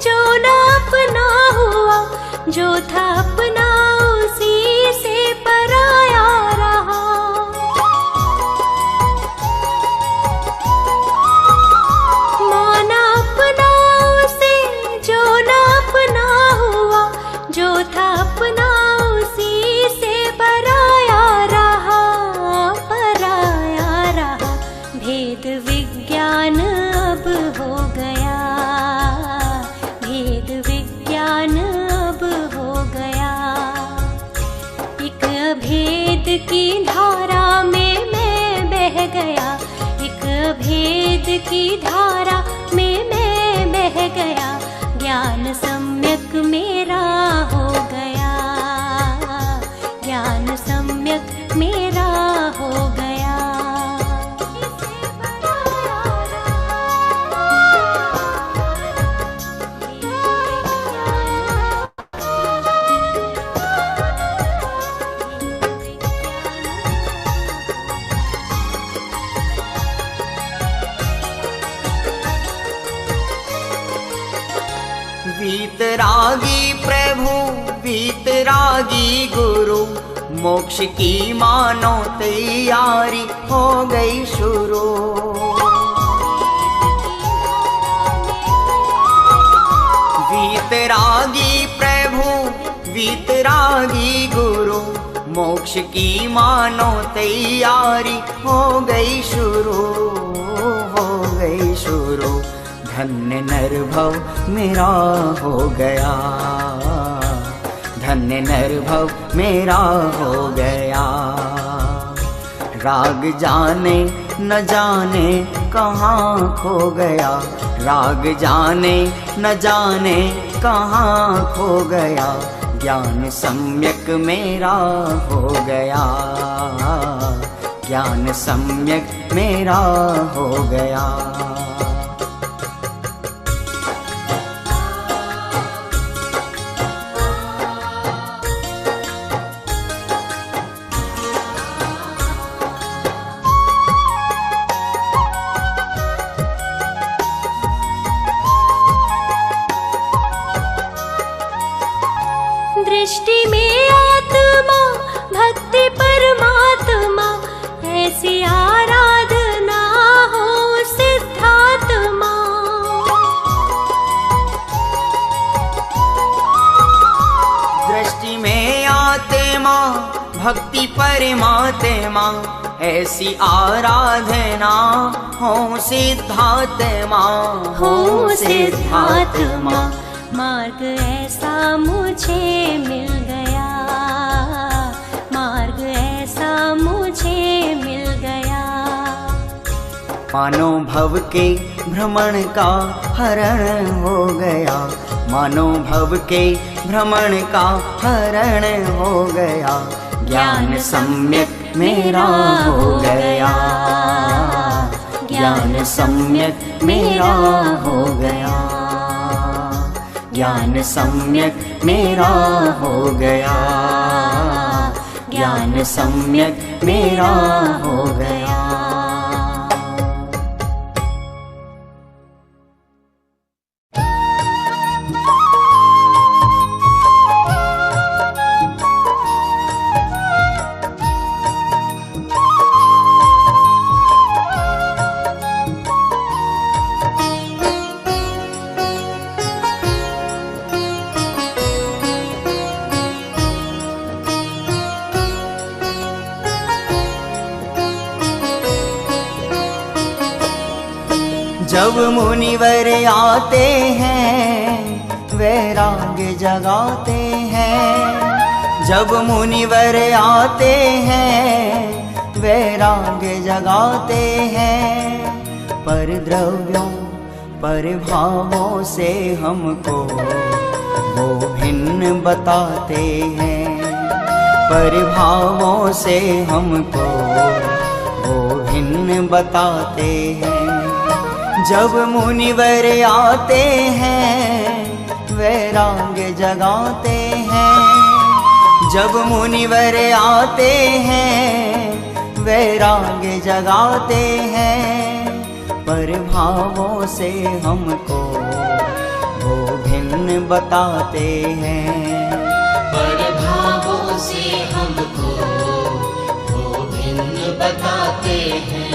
जो न अपना हुआ, जो था अपना उसी से पराया रहा। माना अपना उसे जो न अपना हुआ, जो था अपना उसी से पराया रहा, पराया रहा। भेद विज्ञान अब हो गया, भेद विज्ञान अब हो गया। एक अभेद की धारा में मैं बह गया, एक अभेद की धारा में मैं बह गया। ज्ञान सम्यक मेरा हो गया, ज्ञान सम्यक मेरा हो गया। वीतरागी प्रभु वीतरागी गुरु, मोक्ष की मानो तैयारी हो गई शुरू। वीतरागी प्रभु वीतरागी गुरु, मोक्ष की मानो तैयारी हो गई शुरू, हो गई शुरू। धन्य नरभव मेरा हो गया, धन्य नरभव मेरा हो गया। राग जाने न जाने कहाँ खो गया, राग जाने न जाने कहाँ खो गया। ज्ञान सम्यक मेरा हो गया, ज्ञान सम्यक मेरा हो गया। दृष्टि में आत्मा भक्ति परमात्मा, ऐसी आराधना हो सिद्धात्मा। दृष्टि में आत्मा भक्ति परमात्मा, ऐसी आराधना हो सिद्धात्मा, हो सिद्धात्मा। मार्ग ऐसा मुझे मिल गया, मार्ग ऐसा मुझे मिल गया। मानो भव के भ्रमण का हरण हो गया, मानो भव के भ्रमण का हरण हो गया। ज्ञान सम्यक मेरा हो गया, ज्ञान सम्यक मेरा हो गया, ज्ञान सम्यक मेरा हो गया, ज्ञान सम्यक मेरा हो गया। जब मुनिवर आते हैं वैराग जगाते हैं, जब मुनिवर आते हैं वैराग जगाते हैं। पर द्रव्यों पर भावों से हमको वो भिन्न बताते हैं, पर भावों से हमको वो भिन्न बताते हैं। जब मुनिवर आते हैं वैराग जगाते हैं, जब मुनिवर आते हैं वैराग जगाते हैं। पर भावों से हमको वो भिन्न भिन्न बताते हैं। पर भावों से हमको वो भिन्न बताते हैं।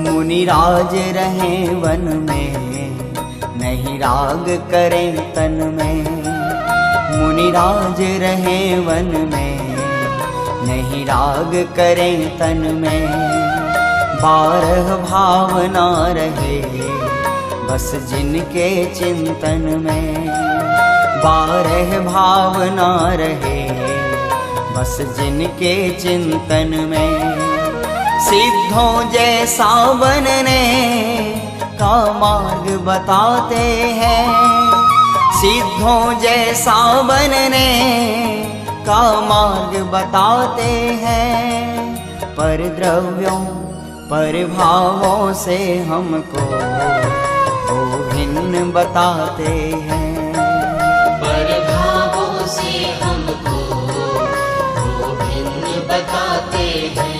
मुनिराज रहें वन में, नहीं राग करें तन में। मुनिराज रहें वन में, नहीं राग करें तन में। 12 भावना रहे बस जिनके चिंतन में। 12 भावना रहे बस जिनके चिंतन में। सिद्धों जैसा बनने का मार्ग बताते हैं। सिद्धों जैसा बनने का मार्ग बताते हैं। पर द्रव्यों पर भावों से हमको वो भिन्न बताते हैं। पर भावों से हमको वो भिन्न बताते हैं।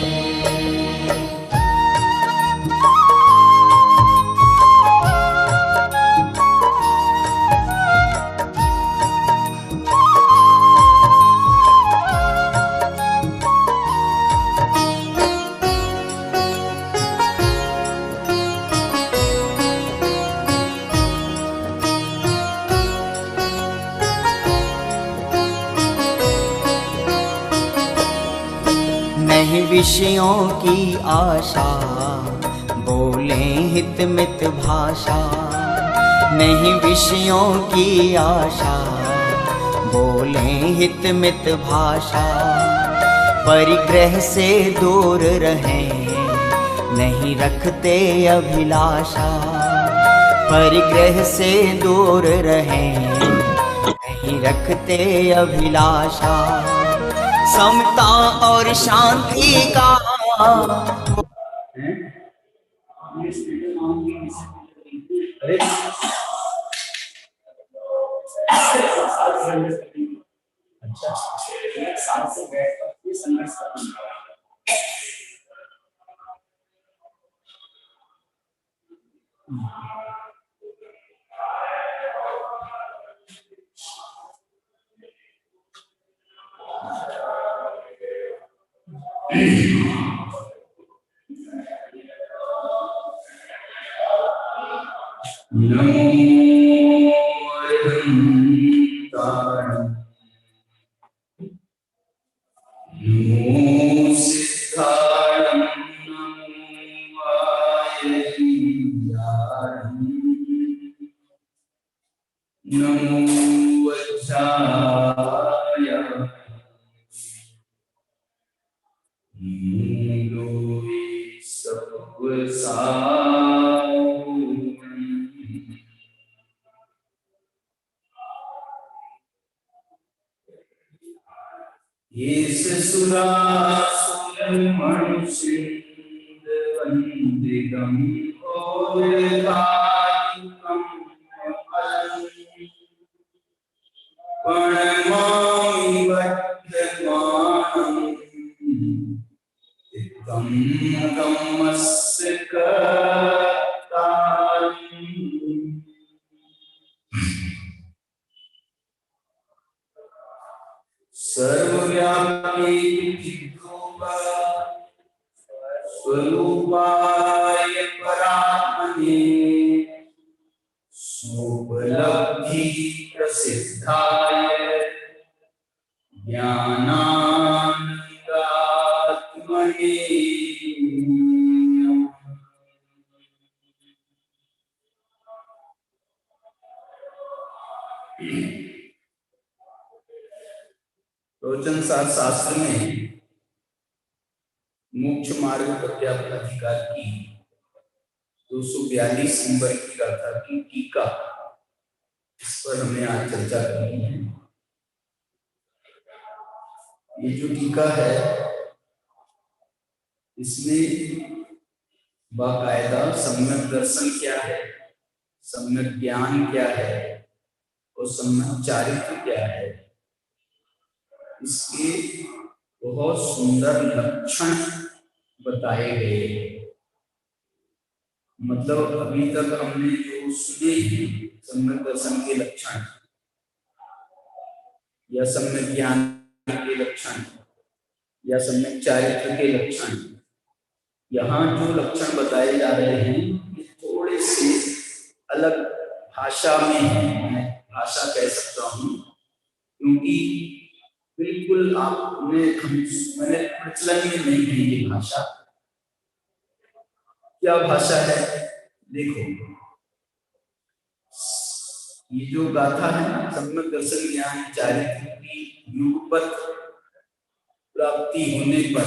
नहीं विषयों की आशा, बोले हित मित भाषा। नहीं विषयों की आशा, बोले हित मित भाषा। परिग्रह से दूर रहें, नहीं रखते अभिलाषा। परिग्रह से दूर रहें, नहीं रखते अभिलाषा। समता और शांति का स्वरूपाय परात्मने सोपलब्धि प्रसिद्धाय ज्ञानानंदात्मने रोचन शास्त्र में मोक्ष मार्ग प्रत्यापन अधिकार की 242 नंबर की गाथा की टीका, इस पर हमें आज चर्चा करनी है। ये जो टीका है इसमें बाकायदा सम्यक दर्शन क्या है, सम्यक ज्ञान क्या है और सम्यक चारित्र क्या है, इसके बहुत सुंदर लक्षण बताए गए। मतलब अभी तक हमने जो सुने हैं सम्यक दर्शन के लक्षण या सम्यक ज्ञान के लक्षण या सम्यक चारित्र के लक्षण, यहाँ जो लक्षण बताए जा रहे हैं ये थोड़े से अलग भाषा में है, मैं भाषा कह सकता हूँ, क्योंकि बिल्कुल मैंने प्रचलन में नहीं है ये भाषा। क्या भाषा है देखो, ये जो गाथा है ना सम्यक दर्शन ज्ञान चारित्र की युगपत प्राप्ति होने पर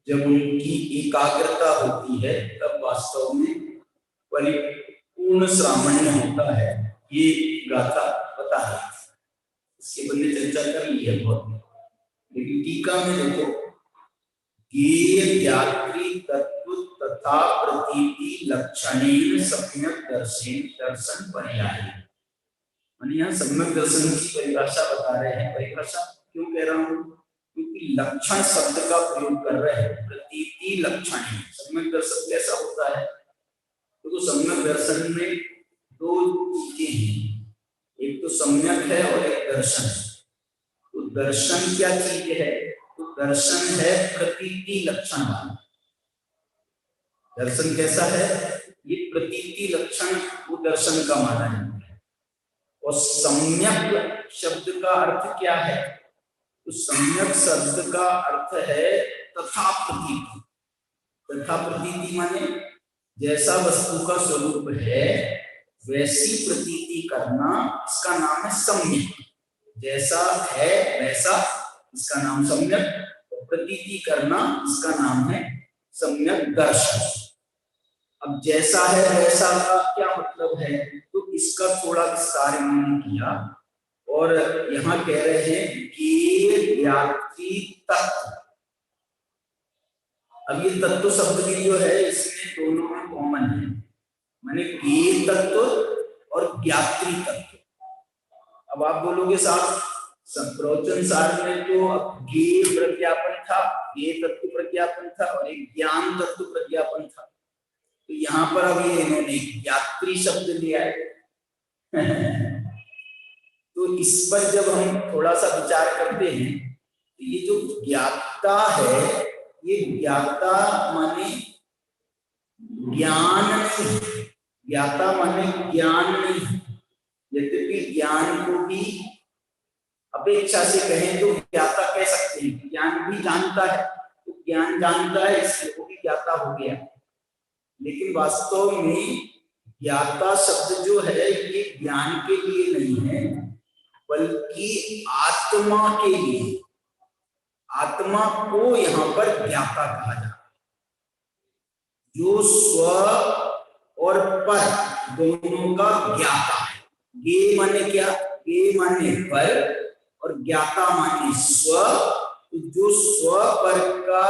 जब उनकी एकाग्रता होती है तब वास्तव में परिपूर्ण सामान्य होता है, ये गाथा बता रही है। इसके बंदे चर्चा कर ली है बहुत, लेकिन टीका में देखो, ज्ञेय ज्ञात्री तत्व तथा प्रतीति लक्षणेन सम्यक दर्शन पर्याय। माने यहाँ सम्यक दर्शन की परिभाषा बता रहे हैं। परिभाषा क्यों कह रहा हूँ, क्योंकि लक्षण शब्द का प्रयोग कर रहे हैं। प्रतीति लक्षण, सम्यक दर्शन कैसा होता है, तो सम्यक दर्शन में दो चीजें हैं, एक तो सम्यक है और एक दर्शन है। तो दर्शन क्या चीज है, तो दर्शन है प्रतीति लक्षण वाला। दर्शन कैसा है, ये प्रतीति लक्षण वो दर्शन का माना जाता है। और सम्यक शब्द का अर्थ क्या है, तो सम्यक शब्द का अर्थ है तथा प्रतीति। तथा प्रतीति माने जैसा वस्तु का स्वरूप है वैसी प्रतीति करना, इसका नाम है सम्यक। जैसा है वैसा इसका नाम सम्यक, प्रतीति करना इसका नाम है सम्यक दर्शन। अब जैसा है वैसा का क्या मतलब है, तो इसका थोड़ा विस्तार इन्होंने किया और यहाँ कह रहे हैं कि ज्ञात्री तत्व। अब ये तत्व शब्द भी जो है इसमें दोनों में कॉमन है, माने ज्ञेय तत्व और ज्ञात्री तत्व। अब आप बोलोगे साहब प्रवचन सार में तो ज्ञेय प्रज्ञापन था, ज्ञेय तत्व प्रज्ञापन था और एक ज्ञान तत्व प्रज्ञापन था, तो यहाँ पर अब ये इन्होंने ज्ञात्री शब्द लिया है। तो इस पर जब हम थोड़ा सा विचार करते हैं तो ये जो ज्ञाता है, ये ज्ञाता माने ज्ञान नहीं, ज्ञाता माने ज्ञान नहीं। यद्यपि ज्ञान को भी अपेक्षा से कहें तो ज्ञाता कह सकते हैं, ज्ञान भी जानता है, तो ज्ञान जानता है इसलिए वो भी ज्ञाता हो गया। लेकिन वास्तव में ज्ञाता शब्द जो है ये ज्ञान के लिए नहीं है, बल्कि आत्मा के लिए, आत्मा को यहाँ पर ज्ञाता कहा जाता है। जो स्व और पर दोनों का ज्ञाता है। ज्ञेय माने क्या, ज्ञेय माने पर और ज्ञाता माने स्व। जो स्व पर का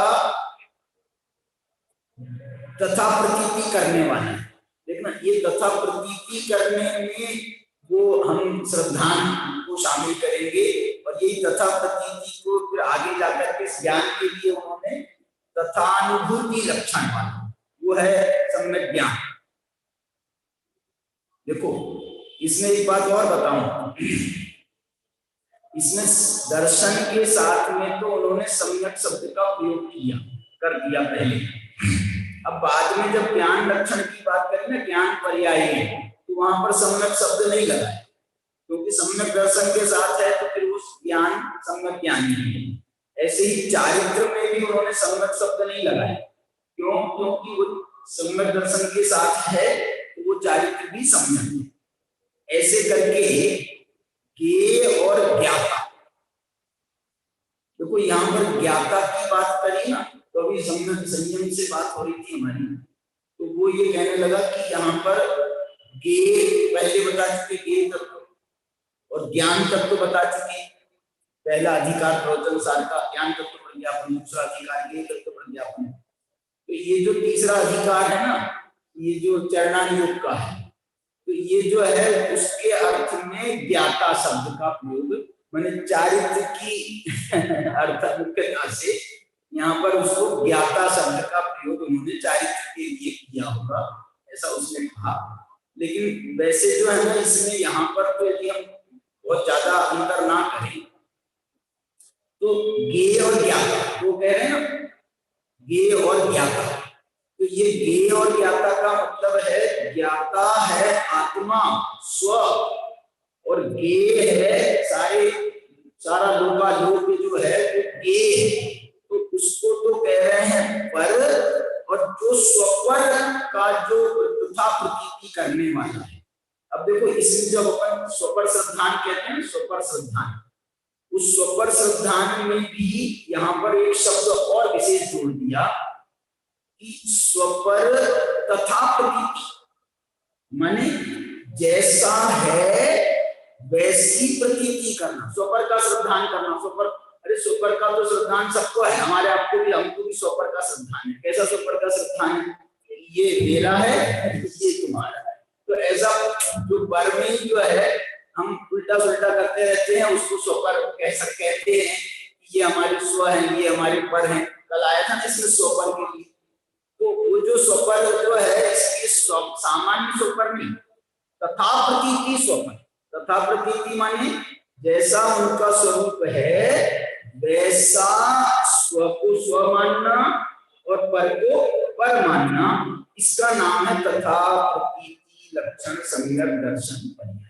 तथा प्रतीति करने वाला है। देखना ये तथा प्रतीति करने में वो हम श्रद्धान को शामिल करेंगे और यही तथा प्रतीति को फिर आगे जाकर के ज्ञान के लिए उन्होंने तथानुभूति लक्षण माना, वो है सम्यक ज्ञान। देखो इसमें एक बात और बताऊं, इसमें दर्शन के साथ में तो उन्होंने सम्यक शब्द का प्रयोग कर दिया पहले। अब बाद में जब ज्ञान लक्षण की बात करें ना, ज्ञान पर्याय है, तो वहां पर सम्यक शब्द नहीं लगाए, क्योंकि सम्यक दर्शन के साथ है तो फिर उस ज्ञान सम्यक ज्ञान नहीं है। ऐसे ही चारित्र में भी उन्होंने सम्यक शब्द नहीं लगाए। क्यों, क्योंकि वो सम्यक दर्शन के साथ है तो वो चारित्र भी सम्यक है। ऐसे करके ज्ञेय और ज्ञाता, देखो यहाँ पर ज्ञाता की बात करी ना, तो अभी संयम से बात हो रही थी हमारी, तो वो ये कहने लगा कि यहाँ पर ज्ञेय पहले बता चुके, ज्ञेय तत्व और ज्ञान तत्व बता चुके। पहला अधिकार प्रवचन सार का ज्ञान तत्व प्रज्ञापन, दूसरा अधिकार ज्ञेय तत्व प्रज्ञापन। तो ये जो तीसरा अधिकार है ना, ये जो चरणानुयोग का है, तो ये जो है उसके अर्थ में ज्ञाता शब्द का प्रयोग, माने चारित्र की अर्थ मुख्यता से यहाँ पर उसको ज्ञाता शब्द का प्रयोग उन्होंने चारित्र के लिए किया होगा, ऐसा उसने कहा। लेकिन वैसे जो है ना इसमें यहाँ पर तो यदि हम बहुत ज्यादा अंतर ना करें तो ज्ञेय और ज्ञाता, वो कह रहे हैं ना ज्ञेय और ज्ञाता, तो ये ज्ञेय और ज्ञाता का मतलब है ज्ञाता है आत्मा स्व और ज्ञेय है सारा लोकालोक जो है वो ज्ञेय है, तो उसको तो कह रहे हैं पर, और जो स्वपर का जो तथा प्रतीति करने वाला है। अब देखो इसमें जब अपन स्वपर श्रद्धान कहते हैं, स्वपर श्रद्धान, उस स्वपर श्रद्धान में भी यहाँ पर एक शब्द और विशेष जोड़ दिया कि स्वपर तथा प्रतीति, माने जैसा है वैसी प्रतीति करना, स्वपर का श्रद्धान करना। स्वपर, अरे स्वपर का तो श्रद्धान सबको है, हमारे आपको भी, हमको भी स्वपर का श्रद्धान है। कैसा स्वपर का श्रद्धान है? ये मेरा है, ये तुम्हारा है। तो ऐसा जो पर में जो है हम उल्टा सुल्टा करते रहते हैं, उसको स्वपर कहते हैं, ये हमारे स्व है, ये हमारे पर है। कल आया था ना इसमें स्वपर के लिए, तो वो जो स्वपर जो है इसके सामान्य स्वपर नहीं, तथा प्रतीति स्वपर। तथा प्रतीति माने जैसा उनका स्वरूप है वैसा स्व को स्व मानना और पर को पर मानना, इसका नाम है तथा प्रतीति लक्षण सम्यक दर्शन पर्याय।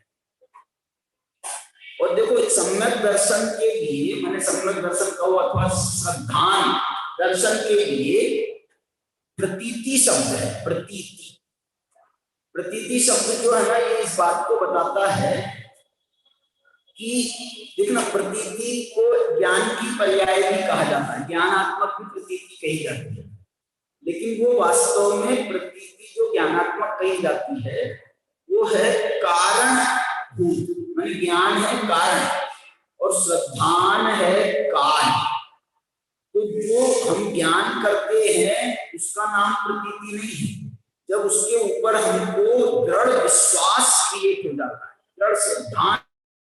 और देखो सम्यक दर्शन के लिए, माने सम्यक दर्शन कहो अथवा श्रद्धान दर्शन के लिए प्रतीति शब्द है। प्रतीति, प्रतीति शब्द जो है ना ये इस बात को बताता है कि देखना प्रतीति को ज्ञान की पर्याय भी कहा जाता है, ज्ञानात्मक भी प्रतीति कही जाती है, लेकिन वो वास्तव में प्रतीति जो ज्ञानात्मक कही जाती है वो है कारण भूत, माने ज्ञान है कारण और श्रद्धान है कार्य। तो जो हम ज्ञान करते हैं उसका नाम प्रतीति नहीं है, जब उसके ऊपर हमको दृढ़ विश्वास क्रिएट हो जाता है, दृढ़ श्रद्धान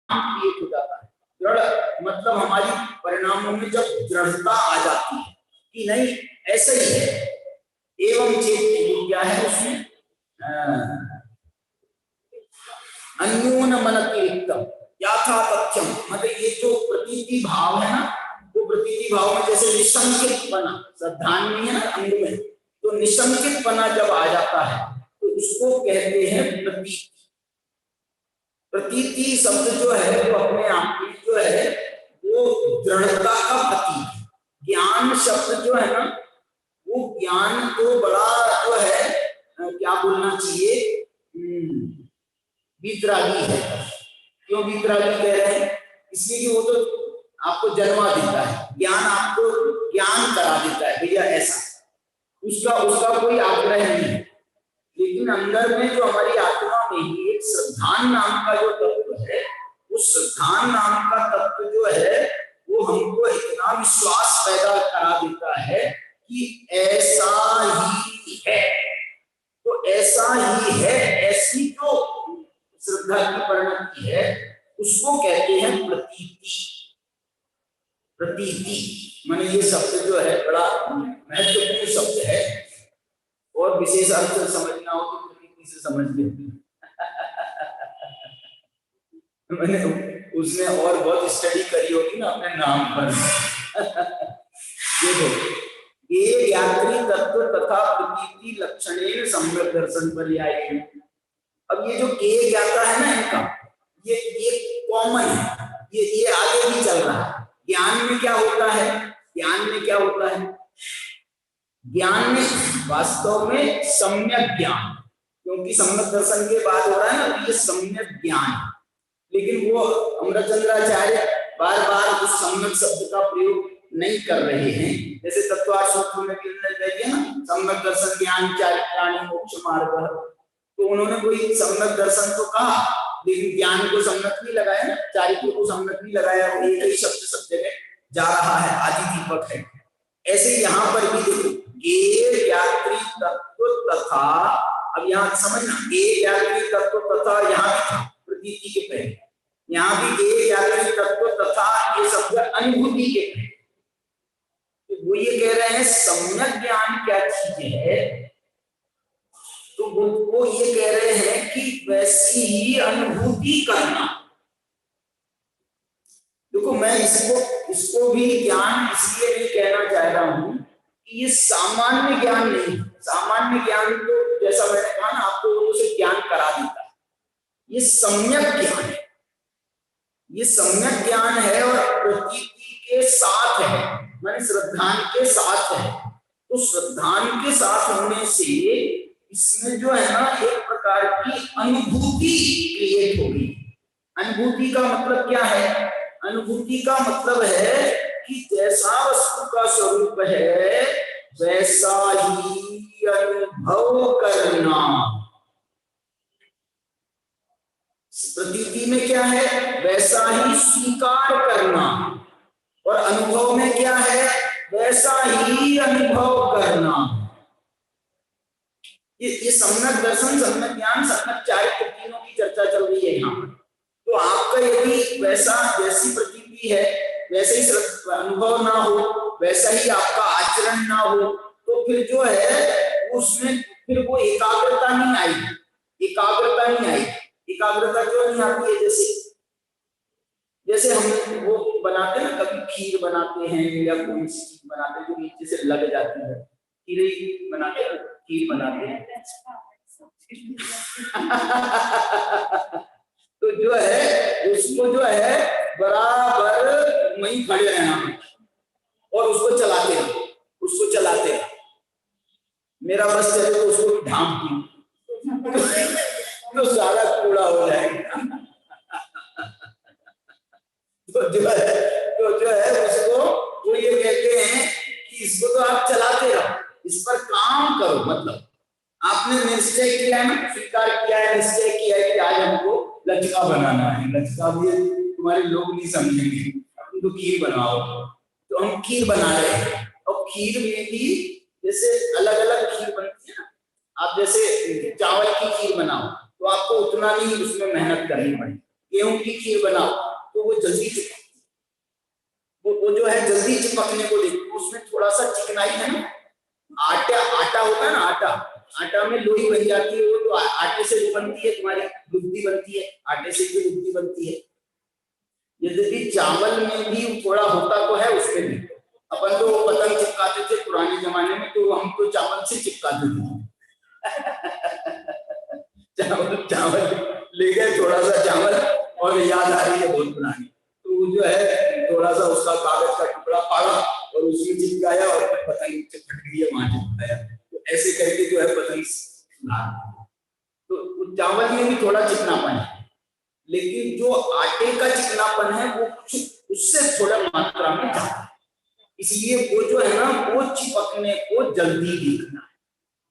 क्रिएट हो जाता है। दृढ़ मतलब हमारी परिणामों में जब दृढ़ता आ जाती है कि नहीं ऐसा ही है, एवं चेत क्या है उसमें अन्योन मनतिरिक्तम यथा तथ्यम, मतलब ये जो प्रतीति भाव है ना, वो प्रतीति भाव में जैसे निशंकित पना श्रद्धान में है ना अंग में, तो निशंकित पना जब आ जाता है तो उसको कहते हैं प्रतीति। प्रतीति शब्द जो है वो अपने आप में जो है वो दृढ़ता का प्रतीक है। ज्ञान शब्द जो है ना वो ज्ञान तो बड़ा जो है क्या बोलना चाहिए, वीतरागी है। क्यों वीतरागी कह रहे हैं? इसलिए कि वो तो आपको जन्मा देता है, ज्ञान आपको ज्ञान करा देता है भैया ऐसा, उसका कोई आग्रह नहीं है। लेकिन अंदर में जो हमारी आत्मा में ही एक श्रद्धान नाम का जो तत्व है, उस श्रद्धान नाम का तत्व जो है वो हमको इतना विश्वास पैदा करा देता है कि ऐसा ही है। तो ऐसा ही है, ऐसी जो श्रद्धा की परिणति है उसको कहते हैं प्रतीति। प्रतीति माने ये शब्द जो है बड़ा महत्वपूर्ण शब्द है, और विशेष अर्थ समझना हो तो प्रतीति से समझ लेते हैं। मैंने उसने और बहुत स्टडी करी होगी ना अपने नाम पर। देखो ये यात्री तत्व तथा प्रतीति लक्षणेन सम्यक दर्शन पर्याय। अब ये जो के ज्ञाता है ना इनका, ये कॉमन है, ये आगे भी चल रहा है। ज्ञान में क्या होता है? ज्ञान में क्या होता है? ज्ञान में वास्तव में सम्यक ज्ञान, क्योंकि सम्यक दर्शन के बाद हो रहा है ना, तो ये सम्यक ज्ञान। लेकिन वो अमृतचंद्राचार्य बार बार उस सम्यक शब्द का प्रयोग नहीं कर रहे हैं। जैसे तत्वार्थ सूत्र में भी ना सम्यक दर्शन ज्ञान चारित्राणि मोक्ष मार्ग, तो उन्होंने कोई सम्यक दर्शन तो कहा, लेकिन ज्ञान को सम्यक नहीं लगाया ना, चारित्र को सम्यक नहीं लगाया, वो एक ही शब्द सब जगह जा रहा है, आदि दीपक है। ऐसे यहाँ पर भी देखो, गे ज्ञात्री तत्व तथा, अब यहाँ समझना, गे ज्ञात्री तत्व तथा यहाँ भी था प्रतीति के पहले, यहाँ भी गे ज्ञात्री तत्व तथा ये शब्द अनुभूति के पहले। तो वो ये कह रहे हैं सम्यक ज्ञान क्या चीज है, तो वो ये कह रहे हैं कि वैसी ही अनुभूति करना। देखो मैं इसको भी ज्ञान इसलिए नहीं कहना चाह रहा हूं कि ये सामान्य ज्ञान नहीं। सामान्य ज्ञान तो जैसा मैंने कहा ना, आपको वो से ज्ञान करा देता है। ये सम्यक ज्ञान है, ये सम्यक ज्ञान है और प्रतीति के साथ है, माने श्रद्धान के साथ है। तो श्रद्धान के साथ होने से इसमें जो है ना एक प्रकार की अनुभूति क्रिएट होगी। अनुभूति का मतलब क्या है? अनुभूति का मतलब है कि जैसा वस्तु का स्वरूप है वैसा ही अनुभव करना। प्रतीति में क्या है? वैसा ही स्वीकार करना, और अनुभव में क्या है? वैसा ही अनुभव करना। ये सम्यक दर्शन, सम्यक ज्ञान, सम्यक चारित्र तीनों की चर्चा चल रही है यहाँ पर। तो आपका यदि वैसा जैसी प्रतीति है वैसे ही अनुभव ना हो, वैसा ही आपका आचरण ना हो, तो फिर जो है उसमें फिर वो एकाग्रता नहीं आएगी। एकाग्रता नहीं आएगी। एकाग्रता क्यों नहीं आती है? जैसे हम वो बनाते हैं ना, कभी खीर बनाते हैं या कोई सी चीज बनाते हैं जो नीचे से लग जाती है, खीर बनाते हैं, खीर बनाते हैं तो जो है उसको जो है बराबर वहीं खड़े रहना और उसको चलाते रहो, उसको चलाते रहो। मेरा बस चले तो उसको ढांप दूं तो सारा कूड़ा हो जाएगा। तो जो है उसको वो ये कहते हैं कि इसको तो आप चलाते रहो, इस पर काम करो। मतलब आपने निश्चय किया है, स्वीकार किया है, निश्चय किया है कि आज हमको लचका बनाना है। लचका भी तुम्हारे लोग नहीं समझेंगे, तुम तो खीर बनाओ। तो हम खीर बना रहे हैं, और खीर में भी जैसे अलग अलग खीर बनती है ना। आप जैसे चावल की खीर बनाओ तो आपको उतना नहीं उसमें मेहनत करनी पड़ेगी। गेहूं की खीर बनाओ तो वो जल्दी वो जो है जल्दी चिपकने को देखो, उसमें थोड़ा सा चिकनाई है ना। आटा होता है ना, आटा में लोई बन जाती है, वो तो आटे से जो बनती है, तुम्हारी लुब्धी बनती है, आटे से जो लुब्धी बनती है। यदि चावल में भी थोड़ा होता तो है, उसमें भी अपन तो पतंग चिपकाते थे पुराने जमाने में, तो हम तो चावल से चिपकाते थे चावल ले गए, थोड़ा सा चावल, और याद आ रही है बहुत पुरानी, तो जो है थोड़ा सा उसका कागज का टुकड़ा फाड़ा और उसमें चिपकाया और पतंग चिपक गई है, वहां चिपकाया। तो ऐसे करके जो है पतंग, तो चावल में भी थोड़ा चिकनापन है, लेकिन जो आटे का चिकनापन है वो कुछ उससे थोड़ा मात्रा में ज्यादा है। इसलिए वो जो है ना वो चिपकने को जल्दी दिखना है,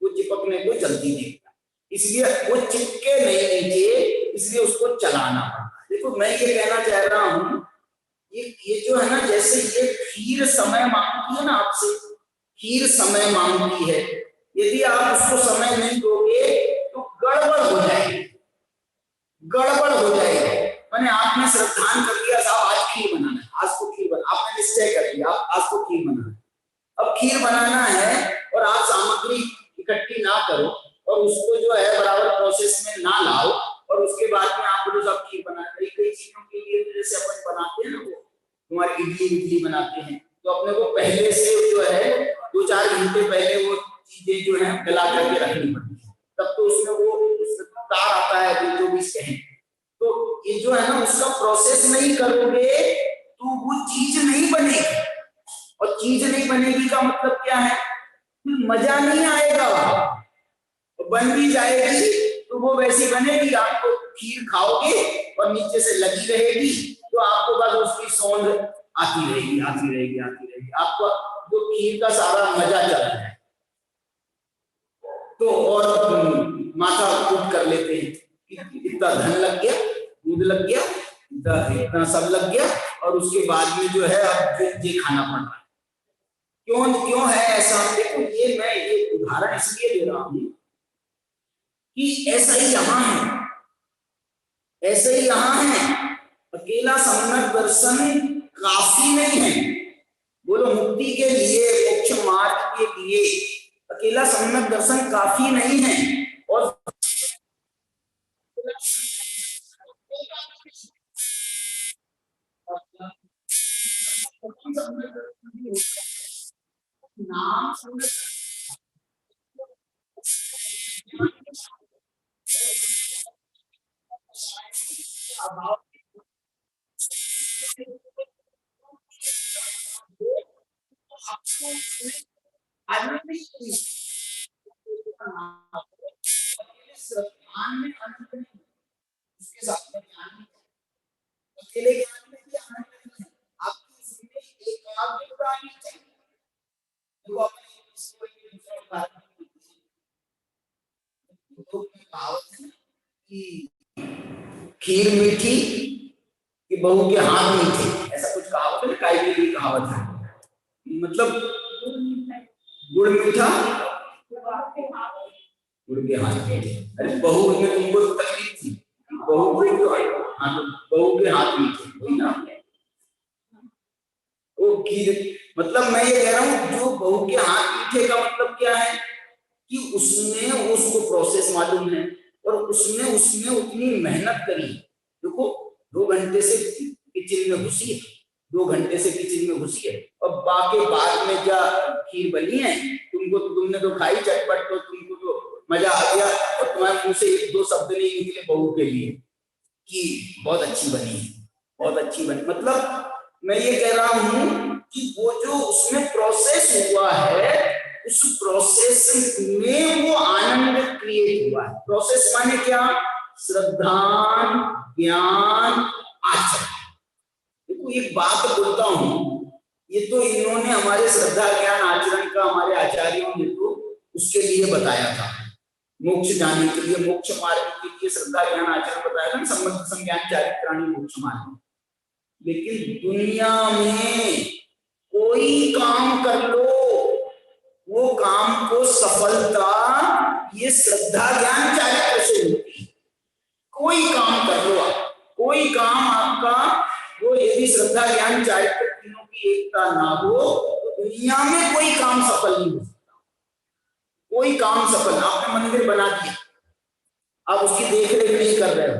वो चिपकने को जल्दी दिखना है, इसलिए वो चिपके नहीं नीचे, इसलिए उसको चलाना पड़ता है। देखो मैं ये कहना चाह रहा हूं, ये जो है ना, जैसे ये खीर समय मांगती है ना आपसे, खीर समय मांगती है। यदि आप उसको समय नहीं दोगे तो गड़बड़ हो जाएगी, गड़बड़ हो जाएगी। मैंने आपने श्रद्धान कर दिया, साहब आज खीर बनाना है, आज को खीर बना, आपने निश्चय कर लिया आज को खीर बनाना है। अब खीर बनाना है और आप सामग्री इकट्ठी ना करो और उसको जो है बराबर प्रोसेस में ना लाओ, और उसके बाद में आप बोलो सब खीर बना। कई चीजों के लिए जैसे अपन बनाते हैं ना, वो तुम्हारी इडली बनाते हैं, तो अपने को पहले से जो है 2-4 घंटे पहले वो चीजें जो है गला करके रखनी पड़ती है, तब तो उसमें वो तार आता है जो भी कहें। तो ये जो है ना उसका प्रोसेस नहीं करोगे तो वो चीज नहीं बनेगी, और चीज नहीं बनेगी का मतलब क्या है? मजा नहीं आएगा। बन भी जाएगी तो वो वैसी बनेगी, आपको खीर खाओगे और नीचे से लगी रहेगी, तो आपको बस उसकी सौंध आती रहेगी, आती रहेगी, आती रहेगी, आपको जो खीर का सारा मजा चला है। तो और माथा कूट कर लेते हैं, इतना धन लग गया, दूध लग गया, इतना सब लग गया, और उसके बाद में जो है अब ये खाना पड़ रहा है। क्यों है ऐसा? देखो ये मैं ये उदाहरण इसलिए दे रहा हूं कि ऐसा ही यहाँ है, ऐसे ही यहाँ है। अकेला सम्यक दर्शन काफी नहीं है। बोलो मुक्ति के लिए, मोक्ष मार्ग के लिए अकेला सम्यक दर्शन काफी नहीं है। और नाम उसके साथ में ज्ञान, अकेले ज्ञान में भी आनंद नहीं है। आपकी इसमें एकाग्रता आनी चाहिए। देखो अपने इसको एक दूसरा उदाहरण तो कहावत है कि खीर मीठी कि बहू के हाथ मीठे, ऐसा कुछ कहावत है ना, कायदे की कहावत है। मतलब गुड़ मीठा गुड़ के हाथ मीठे। अरे बहू में तुमको तो तकलीफ थी, बहू के हाथ मीठे, वही ना वो खीर। मतलब मैं ये कह रहा हूँ जो बहू के हाथ मीठे का मतलब क्या है कि उसने उसको प्रोसेस मालूम है और उसने उतनी मेहनत करी। देखो 2 घंटे से किचन में घुसी है, 2 घंटे से किचन में घुसी है, और बाकी बाद में क्या खीर बनी है, तुमने तो खाई चटपट, तो तुमको तो मजा आ गया, और तुम्हारे मुंह से 1-2 शब्द नहीं निकले बहू के लिए कि बहुत अच्छी बनी है, बहुत अच्छी बनी। मतलब मैं ये कह रहा हूं कि वो जो उसमें प्रोसेस हुआ है, उस प्रोसेस में वो आनंद क्रिएट हुआ है। प्रोसेस माने क्या? श्रद्धा, ज्ञान, आचरण। देखो एक बात बोलता हूं, ये तो इन्होंने हमारे श्रद्धा ज्ञान आचरण का हमारे आचार्यों ने तो उसके लिए बताया था, मोक्ष जाने के लिए, मोक्ष मार्ग के लिए श्रद्धा ज्ञान आचरण बताया था, संबंध संज्ञान चारित्राणी मोक्ष मार्ग। लेकिन दुनिया में कोई काम कर लो, वो काम को सफलता ये श्रद्धा ज्ञान चारित्र से होती है। कोई काम कर लो आप, कोई काम आपका वो यदि श्रद्धा ज्ञान चारित्र तीनों की एकता ना हो तो दुनिया में कोई काम सफल नहीं हो सकता। कोई काम सफल, आपने मंदिर बना दिया, आप उसकी देख रेख नहीं कर रहे हो,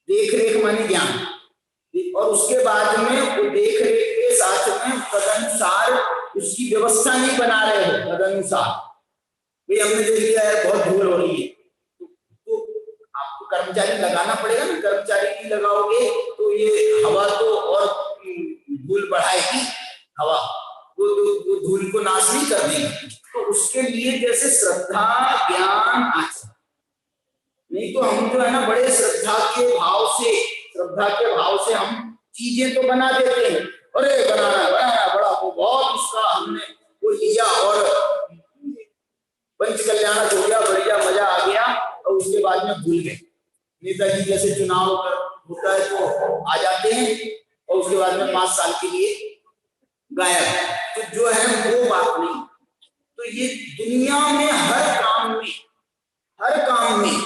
देख रेख माने ज्ञान, और उसके बाद में वो देख रेख के साथ में तदनुसार उसकी व्यवस्था नहीं बना रहे हो, तदनुसार भाई हमने देख लिया है बहुत धूल हो रही है, तो आपको कर्मचारी लगाना पड़ेगा ना। कर्मचारी नहीं लगाओगे तो ये हवा तो और धूल बढ़ाएगी, हवा वो धूल को नाश नहीं कर देगी। तो उसके लिए जैसे श्रद्धा ज्ञान आचरण, नहीं तो हम जो है ना बड़े श्रद्धा के भाव से हम चीजें तो बना देते हैं, अरे बनाना बड़ा वो बहुत उसका हमने वो लिया और पंच कल्याण हो गया, बढ़िया मजा आ गया, और उसके बाद में भूल गए। नेताजी जैसे चुनाव होता है तो आ जाते हैं और उसके बाद में 5 साल के लिए गायब। तो जो है वो बात नहीं। तो ये दुनिया में हर काम में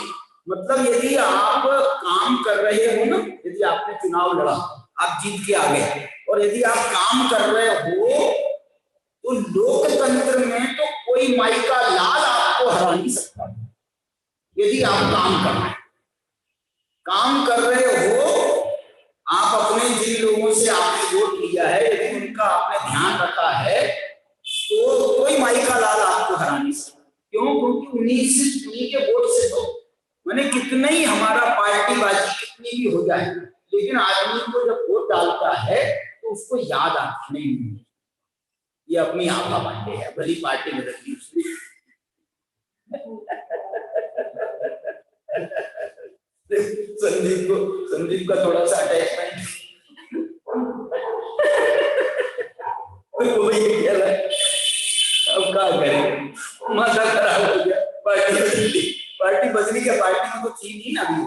मतलब यदि आप काम कर रहे हो ना, यदि आपने चुनाव लड़ा, आप जीत के आ गए, और यदि आप काम कर रहे हो तो लोकतंत्र में तो कोई माई का लाल आपको हरा नहीं सकता। यदि आप काम कर रहे हो, आप अपने जिन लोगों से आपने वोट लिया है, यदि उनका आपने ध्यान रखा है तो कोई माई का लाल आपको हरा नहीं सकता। क्यों? क्योंकि उन्हीं के वोट से तो मैंने कितने ही हमारा पार्टीबाजी कितनी भी हो जाए, लेकिन आदमी को जब वोट डालता है तो उसको याद आता नहीं, ये अपनी आभा पांडे है, भली पार्टी बदल दी उसने। संदीप का थोड़ा सा अटैचमेंट वही कह रहा है, अब क्या करें, माथा खराब हो गया, पार्टी बदली क्या, पार्टी में तो थी नहीं ना अभी।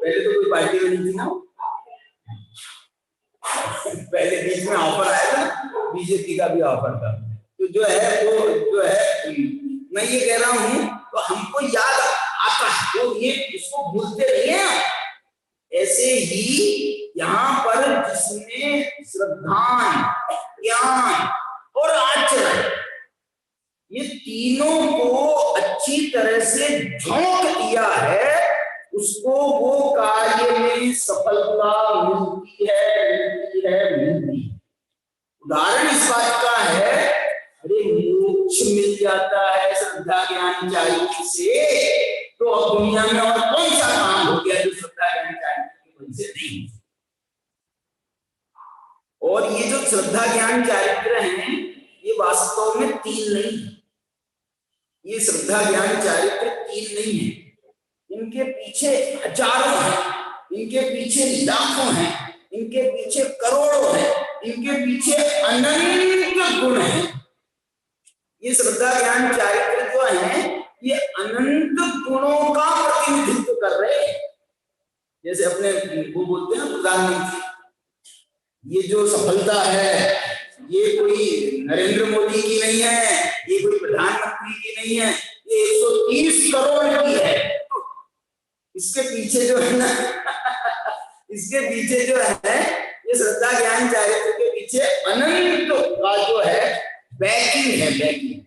पहले तो कोई पार्टी बनी थी ना, पहले बीच में ऑफर आया था, बीजेपी का भी ऑफर था। तो जो है वो जो है मैं ये कह रहा हूं, तो हमको याद आता है, तो ये इसको भूलते नहीं है। ऐसे ही यहाँ पर जिसने श्रद्धा, ज्ञान और आचरण, ये तीनों को अच्छी तरह से झोंक दिया है, उसको वो कार्य में सफलता मिलती है। उदाहरण इस बात का है, अरे मोक्ष मिल जाता है श्रद्धा ज्ञान चारित्र से, तो अब दुनिया में और कौन सा काम हो गया जो श्रद्धा ज्ञान चारित्र की वजह से नहीं। और ये जो श्रद्धा ज्ञान चारित्र हैं, ये वास्तव में तीन नहीं है, ये श्रद्धा ज्ञान चारित्र तीन नहीं है, इनके पीछे हजारों हैं, इनके पीछे लाखों हैं, इनके पीछे करोड़ों हैं, इनके पीछे अनंत गुण हैं। ये श्रद्धा ज्ञान चारित्र जो है, ये अनंत गुणों का प्रतिनिधित्व कर रहे हैं। जैसे अपने वो बोलते हैं प्रधानमंत्री, ये जो सफलता है ये कोई नरेंद्र मोदी की नहीं है, ये कोई प्रधानमंत्री की नहीं है, ये 130 करोड़ की है। इसके पीछे जो है ना इसके पीछे जो है, ये श्रद्धा ज्ञान चारित्र के पीछे अनंत का जो है बैकिंग है, बैकिंग।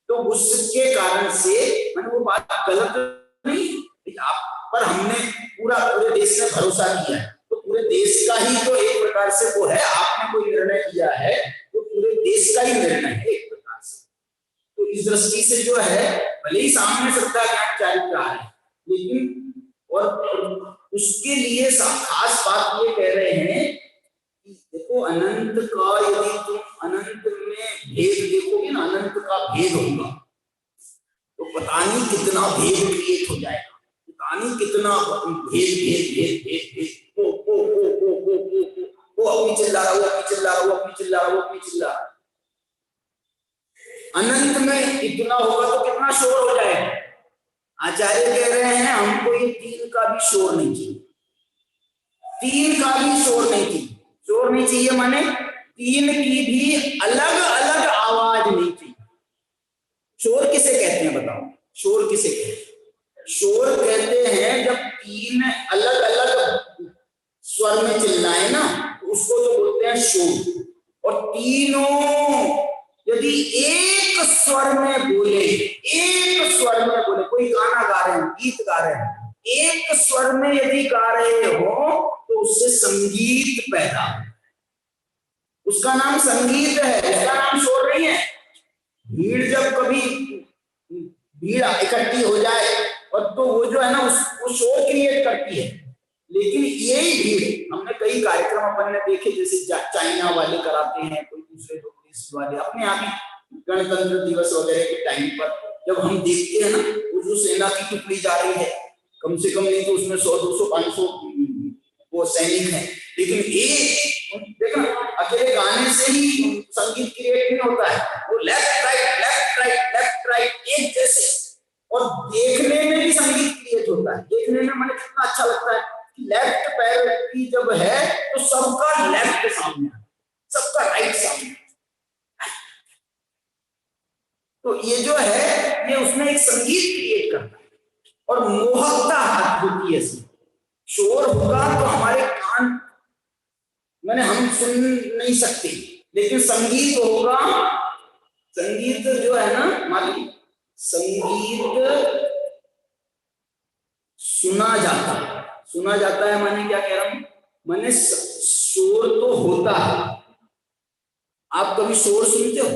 तो उसके कारण से मैंने वो बात गलत नहीं, आप पर हमने पूरे देश में भरोसा किया है, तो पूरे देश का ही तो एक प्रकार से वो है, आपने कोई निर्णय किया है तो पूरे देश का ही निर्णय है एक प्रकार से। तो इस दृष्टि से जो है, भले ही सामने श्रद्धा ज्ञान चारित्र आ है, लेकिन और उसके लिए खास बात ये कह रहे हैं कि देखो अनंत का, यदि तुम अनंत में भेद देखोगे ना, अनंत का भेद होगा तो पता नहीं कितना भेद क्रिएट हो जाएगा, पता नहीं कितना भेद भेद भेद भेद भेद वो अपनी चिल्ला रहा, वो अपनी चिल्ला रहा, वो अपनी चिल्ला रहा, वो अपनी चिल्ला रहा। अनंत में इतना होगा तो कितना शोर हो जाएगा। आचार्य कह रहे हैं हमको ये तीन का भी शोर नहीं चाहिए, तीन का भी शोर नहीं चाहिए। शोर नहीं चाहिए माने तीन की भी अलग अलग आवाज नहीं चाहिए। शोर किसे कहते हैं बताओ, शोर किसे कहते हैं? शोर कहते हैं जब तीन अलग अलग स्वर में चिल्लाए ना, उसको तो बोलते हैं शोर। और तीनों यदि एक स्वर में बोले, एक स्वर में बोले, कोई गाना गा रहे हैं, गीत गा रहे हैं, एक स्वर में यदि गा रहे हो तो उससे संगीत पैदा, उसका नाम संगीत है, उसका नाम शोर नहीं है। भीड़ जब कभी भीड़ इकट्ठी हो जाए और तो वो जो है ना वो शोर क्रिएट करती है। लेकिन यही भीड़ हमने कई कार्यक्रम अपन ने देखे, जैसे चाइना वाले कराते हैं, कोई दूसरे देश वाले, अपने आप ही गणतंत्र दिवस वगैरह के टाइम पर जब हम देखते हैं ना, वो जो सेना की टुकड़ी जा रही है, कम से कम नहीं तो उसमें 100, 200, 500 वो सैनिक हैं, लेकिन एक देखना अकेले गाने से ही संगीत क्रिएट नहीं होता है, वो left right left right left right एक जैसे, और देखने में भी संगीत क्रिएट होता है। देखने में मैंने कितना अच्छा लगता है कि लेफ्ट पैर की जब है तो सबका लेफ्ट सामने, सबका राइट सामने। तो ये जो है ये उसमें एक संगीत क्रिएट करता है और मोहकता हाथ होती है। शोर होगा तो हमारे कान मैंने हम सुन नहीं सकते, लेकिन संगीत होगा, संगीत जो है ना मालिक, संगीत सुना जाता है। सुना जाता है माने क्या कह रहा हूं, माने शोर तो होता है। आप कभी शोर सुनते हो?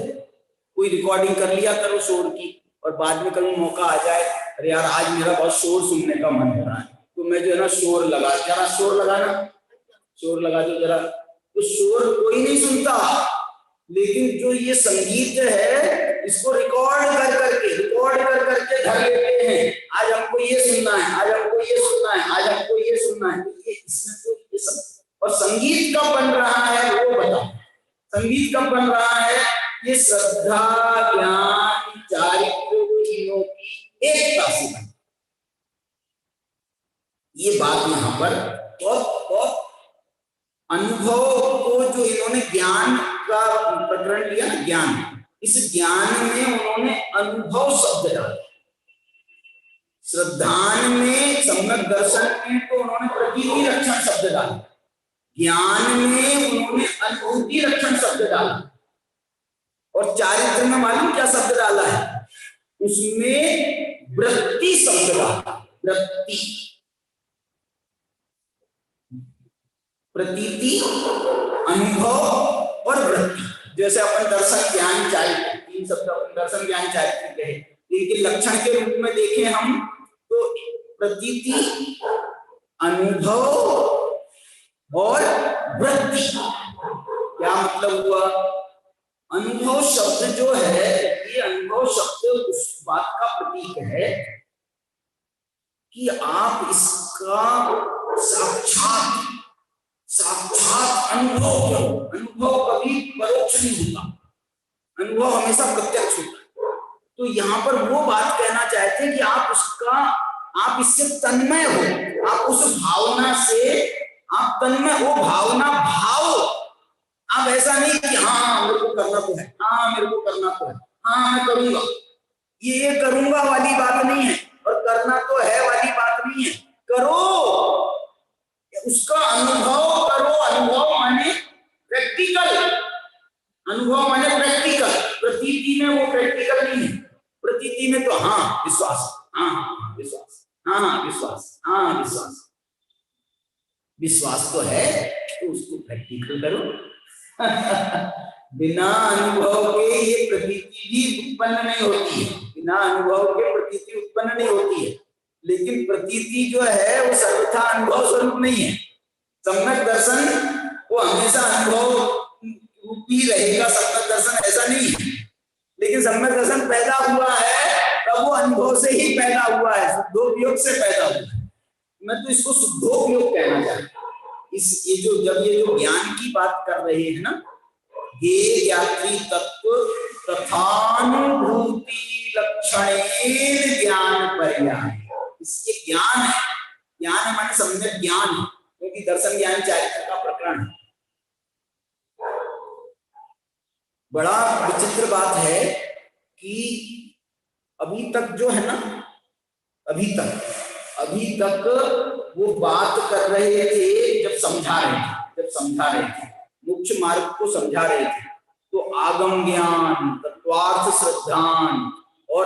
कोई रिकॉर्डिंग कर लिया करो शोर की, और बाद में कभी मौका आ जाए, अरे यार आज मेरा बहुत शोर सुनने का मन हो रहा है, तो मैं जो है ना शोर लगा, जरा शोर लगाना, शोर लगा दो जरा, तो शोर कोई नहीं सुनता। लेकिन जो ये संगीत है इसको रिकॉर्ड कर करके धर लेते हैं, आज हमको ये सुनना है, आज हमको ये सुनना है, आज हमको ये सुनना है। ये इसमें तो ये सब, और संगीत कब बन रहा है वो बताओ, संगीत कब बन रहा है? ये श्रद्धा ज्ञान चारित्र तीनों की एकता से बन, ये बात यहाँ पर बहुत बहुत अनुभव को जो इन्होंने ज्ञान का प्रकरण लिया ना, ज्ञान, इस ज्ञान में उन्होंने अनुभव शब्द डाला। श्रद्धान में, सम्यक दर्शन में तो उन्होंने प्रतीति लक्षण शब्द डाला, ज्ञान में उन्होंने अनुभूति लक्षण शब्द डाला, और चारित्र में मालूम क्या शब्द डाला है? उसमें वृत्ति शब्द डाला। वृत्ति, प्रतीति, अनुभव और वृत्ति। जैसे अपन दर्शन ज्ञान चारित्र, तीन शब्द अपन दर्शन ज्ञान चारित्र कहे, इनके लक्षण के रूप में देखें हम तो प्रतीति, अनुभव और वृत्ति। क्या मतलब हुआ? अनुभव शब्द जो है, ये अनुभव शब्द उस बात का प्रतीक है कि आप इसका साक्षात अनुभव करो। अनुभव कभी परोक्ष नहीं होता, अनुभव हमेशा प्रत्यक्ष होता है। तो यहाँ पर वो बात कहना चाहते हैं कि आप इससे तन्मय हो, आप उस भावना से आप तन्मय हो। भावना, भाव, आप ऐसा नहीं कि हाँ मेरे को करना तो है, हाँ मेरे को करना तो है, हाँ मैं करूंगा, ये करूंगा वाली बात नहीं है, और करना तो है वाली बात नहीं है। करो, उसका अनुभव करो। अनुभव माने प्रैक्टिकल, अनुभव माने प्रैक्टिकल। प्रतीति में वो प्रैक्टिकल नहीं है। प्रतीति में तो हाँ विश्वास, हाँ विश्वास, हाँ विश्वास, हाँ विश्वास, विश्वास तो है, तो उसको प्रैक्टिकल करो। बिना अनुभव के ये प्रतीति भी उत्पन्न नहीं होती है, बिना अनुभव के प्रतीति उत्पन्न नहीं होती है। लेकिन प्रतीति जो है वो सर्वथा अनुभव स्वरूप नहीं है। सम्यक दर्शन वो हमेशा अनुभव रूपी रहेगा, सम्यक दर्शन ऐसा नहीं है। लेकिन सम्यक दर्शन पैदा हुआ है तब वो अनुभव से ही पैदा हुआ है, शुद्धोपयोग से पैदा हुआ है। मैं तो इसको शुद्धोपयोग कहना चाहता हूँ। ये जो ज्ञान की बात कर रहे हैं ना, ये यात्री तत्व तथानुभूति लक्षणेन ज्ञान पर्याय, इसके ज्ञान है। ज्ञान माने सम्यक ज्ञान है, क्योंकि दर्शन ज्ञान चारित्र का प्रकरण है। बड़ा विचित्र बात है कि अभी तक जो है ना, अभी तक वो बात कर रहे थे, जब समझा रहे थे मुख्य मार्ग को समझा रहे थे, तो आगम ज्ञान, तत्वार्थ श्रद्धान और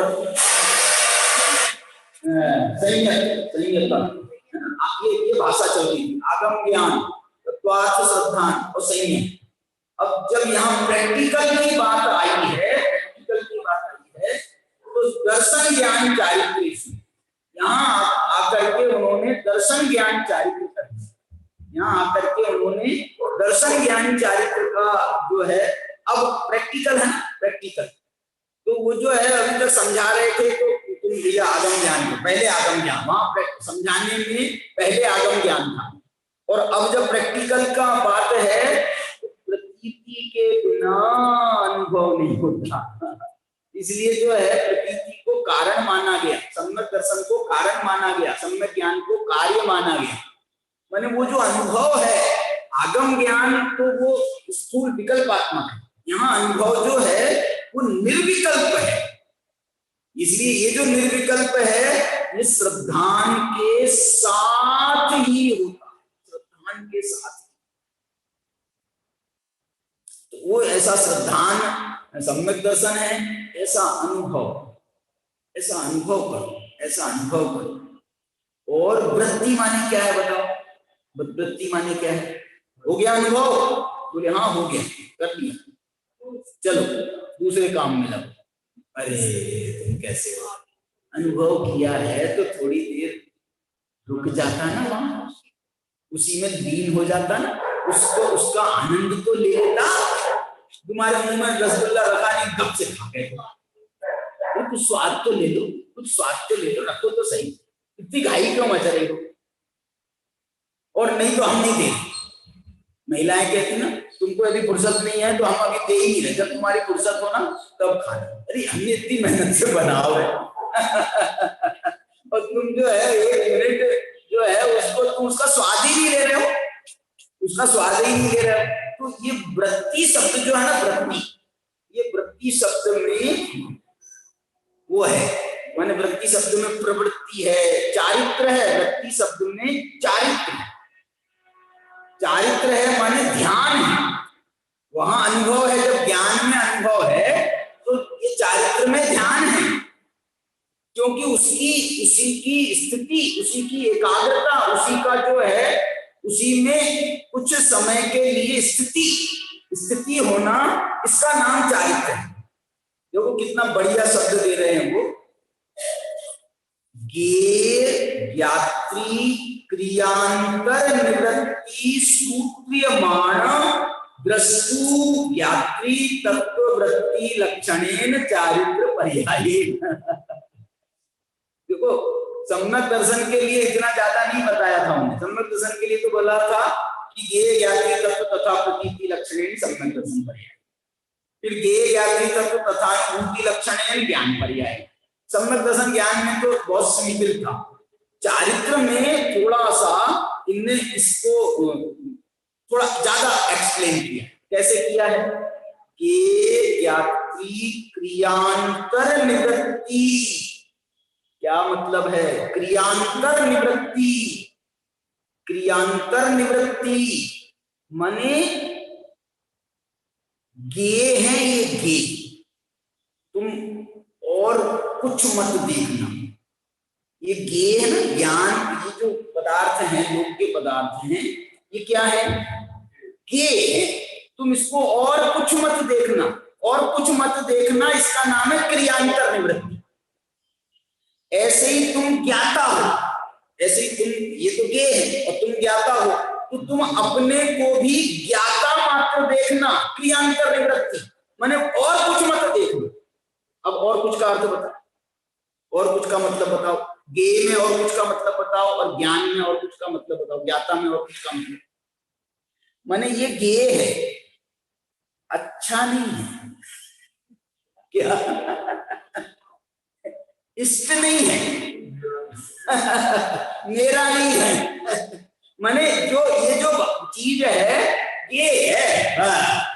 संयत, ये भाषा चल रही थी। आगम ज्ञान, तत्वार्थ श्रद्धान और संयत। अब जब यहाँ प्रैक्टिकल की बात आई है, तो दर्शन ज्ञान चारित्र, यहाँ आकर के उन्होंने दर्शन ज्ञान चारित्र कर दिया। यहाँ आकर के उन्होंने दर्शन ज्ञान चारित्र का जो है, अब प्रैक्टिकल है ना, प्रैक्टिकल। तो वो जो है अभी तक समझा रहे थे, तो तुम लिया आगम ज्ञान को, पहले आगम ज्ञान, वहां समझाने में पहले आगम ज्ञान था। और अब जब प्रैक्टिकल का बात है, तो प्रतीति के बिना अनुभव नहीं होता। इसलिए जो है प्रतीति को कारण माना गया, सम्यक दर्शन को कारण माना गया, सम्यक ज्ञान को कार्य माना गया। माने वो जो अनुभव है, आगम ज्ञान तो वो स्थूल विकल्पात्मक है, यहाँ अनुभव जो है वो निर्विकल्प है। इसलिए ये जो निर्विकल्प है, ये श्रद्धान के साथ ही होता है, श्रद्धान के साथ। तो वो ऐसा श्रद्धान सम्यक दर्शन है, ऐसा अनुभव करो। और वृत्ति माने क्या है बताओ? वृत्ति माने क्या है? हो गया अनुभव? बोले हाँ हो गया, कर लिया, चलो दूसरे काम में लगो। अरे तुम कैसे हो? अनुभव किया है तो थोड़ी देर रुक जाता ना, वहां उसी में लीन हो जाता ना, उसको उसका आनंद तो ले लेता। तुम्हारे मुंह में रसगुल्ला रखा नहीं, गप से खा गए, कुछ स्वाद तो ले लो, रखो तो सही, इतनी घाई क्यों मचा रही हो? और नहीं तो हम नहीं दे। महिलाएं कहती ना, तुमको यदि फुर्सत नहीं है तो हम अभी दे ही नहीं रहे, जब तुम्हारी फुर्सत हो ना तब खाना। अरे हमने इतनी मेहनत से बनाओ है और तुम जो है 1 मिनट जो जो है उसको तुम उसका स्वाद ही नहीं ले रहे हो, उसका स्वाद ही नहीं ले रहे हो। तो ये वृत्ति शब्द जो है ना, वृत्ति, ये वृत्ति शब्द में वो है, माने वृत्ति शब्द में प्रवृत्ति है, चारित्र है। वृत्ति शब्द में चारित्र, चारित्र है माने ध्यान है, वहां अनुभव है। जब ज्ञान में अनुभव है तो ये चारित्र में ध्यान है, क्योंकि उसी की स्थिति, उसी की एकाग्रता, उसी का जो है, उसी में कुछ समय के लिए स्थिति होना, इसका नाम चारित्र है। देखो कितना बढ़िया शब्द दे रहे हैं वो, गे यात्री क्रियांतर निवृत्ति सूत्रीयमाण द्रष्टु यात्री तत्ववृत्ति लक्षणेन चारित्र पर्यायेन। देखो सम्यक दर्शन के लिए इतना ज्यादा नहीं बताया था हमने। सम्यक दर्शन के लिए तो बोला था कि गे ज्ञात्री तत्व तथा प्रतीति लक्षणेन सम्यक दर्शन पर्याय, फिर गे ज्ञात्री तत्व तथा अनुभूति लक्षणेन ज्ञान पर्याय। सम्यक दर्शन ज्ञान में तो बहुत सीमित था, चारित्र में थोड़ा सा इनने इसको थोड़ा ज्यादा एक्सप्लेन किया। कैसे किया है? गे यात्री क्रियांतर निवृत्ति, क्या मतलब है? क्रियांतर निवृत्ति, क्रियांतर निवृत्ति माने गे है ये गे, तुम और कुछ मत देखना। ये गे है ना, ज्ञान, ये जो पदार्थ हैं, योग के पदार्थ हैं, ये क्या है? गे है, तुम इसको और कुछ मत देखना, और कुछ मत देखना, इसका नाम है क्रियांतर निवृत्ति। ऐसे ही तुम ज्ञाता हो, ऐसे ही तुम, ये तो गे है और तुम ज्ञाता हो, तो तुम अपने को भी ज्ञाता मात्र देखना, क्रियांतर निवृत्ति माने और कुछ मत देखना। अब और कुछ का अर्थ बताओ, और कुछ का मतलब बताओ, गे में और कुछ का मतलब बताओ, और ज्ञान में और कुछ का मतलब बताओ, ज्ञाता में और कुछ का मतलब। माने ये गे है, अच्छा नहीं है क्या? इष्ट नहीं है, मेरा नहीं है। माने जो ये जो चीज है ये है।